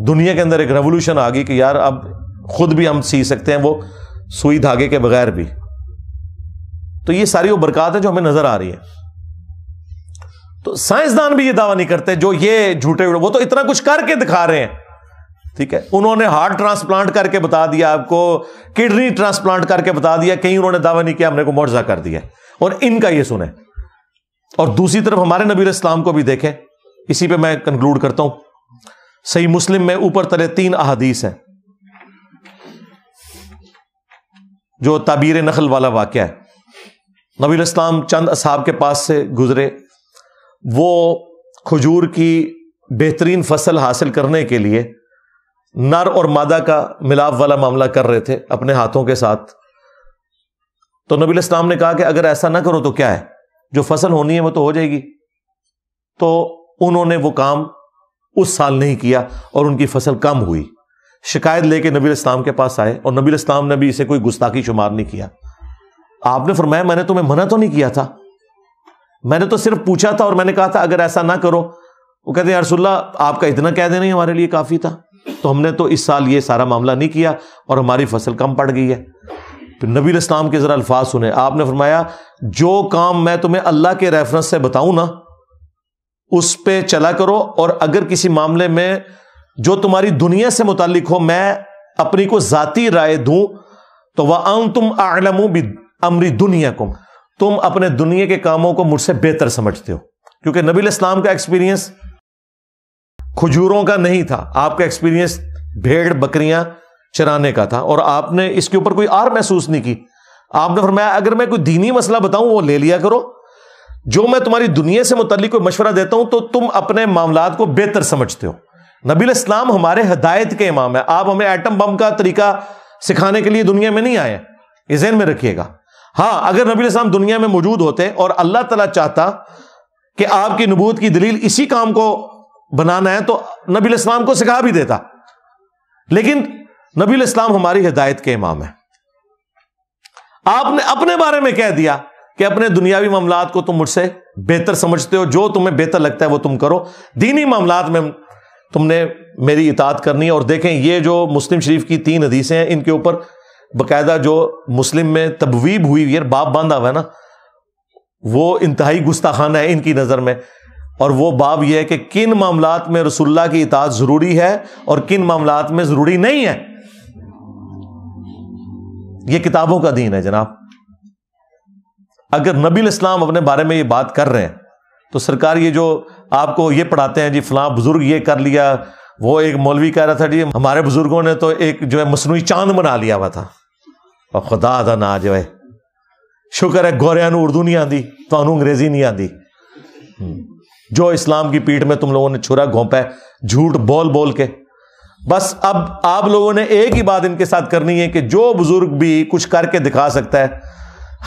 دنیا کے اندر ایک ریولوشن آ گئی کہ یار اب خود بھی ہم سی سکتے ہیں، وہ سوئی دھاگے کے بغیر بھی. تو یہ ساری وہ برکات ہے جو ہمیں نظر آ رہی ہے. تو سائنسدان بھی یہ دعویٰ نہیں کرتے جو یہ جھوٹے، وہ تو اتنا کچھ کر کے دکھا رہے ہیں. ٹھیک ہے، انہوں نے ہارٹ ٹرانسپلانٹ کر کے بتا دیا آپ کو، کڈنی ٹرانسپلانٹ کر کے بتا دیا، کہیں انہوں نے دعویٰ نہیں کیا ہم نے کو معجزہ کر دیا. اور ان کا یہ سنیں. اور دوسری طرف ہمارے نبی علیہ السلام کو بھی دیکھیں. اسی پہ میں کنکلوڈ کرتا ہوں. صحیح مسلم میں اوپر تلے 3 احادیث ہیں جو تعبیر نخل والا واقعہ ہے. نبی علیہ السلام چند اصحاب کے پاس سے گزرے، وہ کھجور کی بہترین فصل حاصل کرنے کے لیے نر اور مادہ کا ملاپ والا معاملہ کر رہے تھے اپنے ہاتھوں کے ساتھ. تو نبی علیہ السلام نے کہا کہ اگر ایسا نہ کرو تو کیا ہے، جو فصل ہونی ہے وہ تو ہو جائے گی. تو انہوں نے وہ کام اس سال نہیں کیا اور ان کی فصل کم ہوئی. شکایت لے کے نبی علیہ السلام کے پاس آئے اور نبی علیہ السلام نے بھی اسے کوئی گستاخی شمار نہیں کیا. آپ نے فرمایا میں نے تمہیں منع تو نہیں کیا تھا، میں نے تو صرف پوچھا تھا اور میں نے کہا تھا اگر ایسا نہ کرو. وہ کہتے ہیں یا رسول اللہ آپ کا اتنا کہہ دینا ہی ہمارے لیے کافی تھا، تو ہم نے تو اس سال یہ سارا معاملہ نہیں کیا اور ہماری فصل کم پڑ گئی ہے. پھر نبی علیہ السلام کے ذرا الفاظ سنیں. آپ نے فرمایا جو کام میں تمہیں اللہ کے ریفرنس سے بتاؤں نا اس پہ چلا کرو، اور اگر کسی معاملے میں جو تمہاری دنیا سے متعلق ہو میں اپنی کو ذاتی رائے دوں تو وَأَنْتُمْ أَعْلَمُ بِأَمْرِ دُنْيَاكُمْ، تم اپنے دنیا کے کاموں کو مجھ سے بہتر سمجھتے ہو. کیونکہ نبی علیہ السلام کا ایکسپیرینس کھجوروں کا نہیں تھا، آپ کا ایکسپیرینس بھیڑ بکریاں چرانے کا تھا، اور آپ نے اس کے اوپر کوئی آر محسوس نہیں کی. آپ نے فرمایا اگر میں کوئی دینی مسئلہ بتاؤں وہ لے لیا کرو، جو میں تمہاری دنیا سے متعلق کوئی مشورہ دیتا ہوں تو تم اپنے معاملات کو بہتر سمجھتے ہو. نبی علیہ السلام ہمارے ہدایت کے امام ہیں. آپ ہمیں ایٹم بم کا طریقہ سکھانے کے لیے دنیا میں نہیں آئے، یہ ذہن میں رکھیے گا. ہاں اگر نبی علیہ السلام دنیا میں موجود ہوتے اور اللہ تعالیٰ چاہتا کہ آپ کی نبوت کی دلیل اسی کام کو بنانا ہے تو نبی علیہ السلام کو سکھا بھی دیتا. لیکن نبی علیہ السلام ہماری ہدایت کے امام ہیں. آپ نے اپنے بارے میں کہہ دیا کہ اپنے دنیاوی معاملات کو تم مجھ سے بہتر سمجھتے ہو، جو تمہیں بہتر لگتا ہے وہ تم کرو، دینی معاملات میں تم نے میری اطاعت کرنی ہے. اور دیکھیں یہ جو مسلم شریف کی 3 حدیثیں ہیں ان کے اوپر باقاعدہ جو مسلم میں تبویب ہوئی ہے، باب باندھا ہوا ہے نا، وہ انتہائی گستاخانہ ہے ان کی نظر میں. اور وہ باب یہ ہے کہ کن معاملات میں رسول اللہ کی اطاعت ضروری ہے اور کن معاملات میں ضروری نہیں ہے. یہ کتابوں کا دین ہے جناب. اگر نبی الاسلام اپنے بارے میں یہ بات کر رہے ہیں تو سرکار یہ جو آپ کو یہ پڑھاتے ہیں جی فلاں بزرگ یہ کر لیا، وہ ایک مولوی کہہ رہا تھا جی ہمارے بزرگوں نے تو ایک جو ہے مصنوعی چاند بنا لیا ہوا تھا. اور خدا دا نا جو ہے شکر ہے گوریاں نو اردو نہیں آندی، تو انہوں انگریزی نہیں آندی. جو اسلام کی پیٹھ میں تم لوگوں نے چھرا گھونپا ہے جھوٹ بول بول کے. بس اب آپ لوگوں نے ایک ہی بات ان کے ساتھ کرنی ہے کہ جو بزرگ بھی کچھ کر کے دکھا سکتا ہے،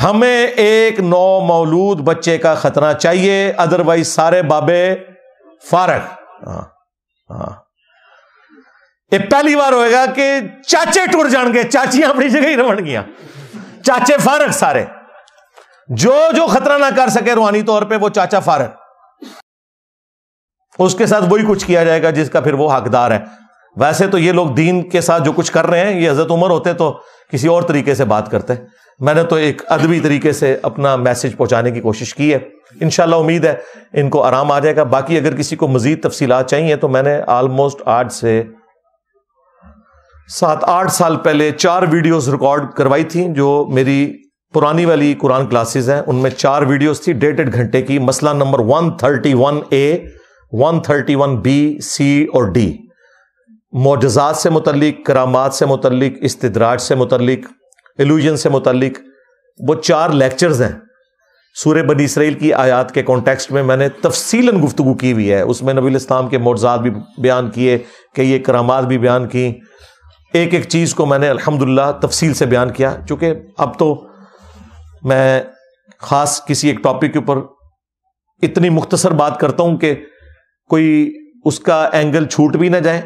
ہمیں ایک نو مولود بچے کا خطرہ چاہیے، ادروائز سارے بابے فارغ. یہ پہلی بار ہوئے گا کہ چاچے ٹر جان گے، چاچیاں اپنی جگہ ہی رہن گیا، چاچے فارغ سارے. جو خطرہ نہ کر سکے روحانی طور پہ وہ چاچا فارغ، اس کے ساتھ وہی کچھ کیا جائے گا جس کا پھر وہ حقدار ہے. ویسے تو یہ لوگ دین کے ساتھ جو کچھ کر رہے ہیں، یہ حضرت عمر ہوتے تو کسی اور طریقے سے بات کرتے. میں نے تو ایک ادبی طریقے سے اپنا میسج پہنچانے کی کوشش کی ہے. انشاءاللہ امید ہے ان کو آرام آ جائے گا. باقی اگر کسی کو مزید تفصیلات چاہیے تو میں نے آلموسٹ آج سے 7-8 سال پہلے 4 ویڈیوز ریکارڈ کروائی تھیں جو میری پرانی والی قرآن کلاسز ہیں. ان میں 4 ویڈیوز تھی 1.5 گھنٹے کی. مسئلہ نمبر 131A 131B C اور D، معجزات سے متعلق، کرامات سے متعلق، استدراج سے متعلق، ایلوژن سے متعلق. وہ 4 لیکچرز ہیں. سورہ بنی اسرائیل کی آیات کے کانٹیکسٹ میں نے تفصیلاً گفتگو کی ہوئی ہے. اس میں نبی الاسلام کے معجزات بھی بیان کیے کہ یہ کرامات بھی بیان کی. ایک ایک چیز کو میں نے الحمدللہ تفصیل سے بیان کیا. چونکہ اب تو میں خاص کسی ایک ٹاپک کے اوپر اتنی مختصر بات کرتا ہوں کہ کوئی اس کا اینگل چھوٹ بھی نہ جائے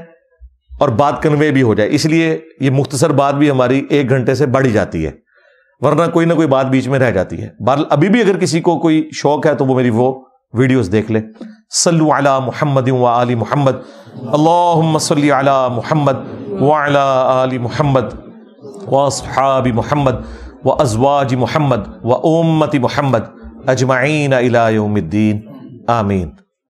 اور بات کنوے بھی ہو جائے. اس لیے یہ مختصر بات بھی ہماری 1 گھنٹے سے بڑھ جاتی ہے، ورنہ کوئی نہ کوئی بات بیچ میں رہ جاتی ہے. بہرحال ابھی بھی اگر کسی کو کوئی شوق ہے تو وہ میری وہ ویڈیوز دیکھ لے. صلو علی محمد و آل محمد، اللہم صلی علی محمد وعلی آل محمد واصحاب محمد وازواج محمد و امت محمد اجمعین الی یوم الدین. آمین.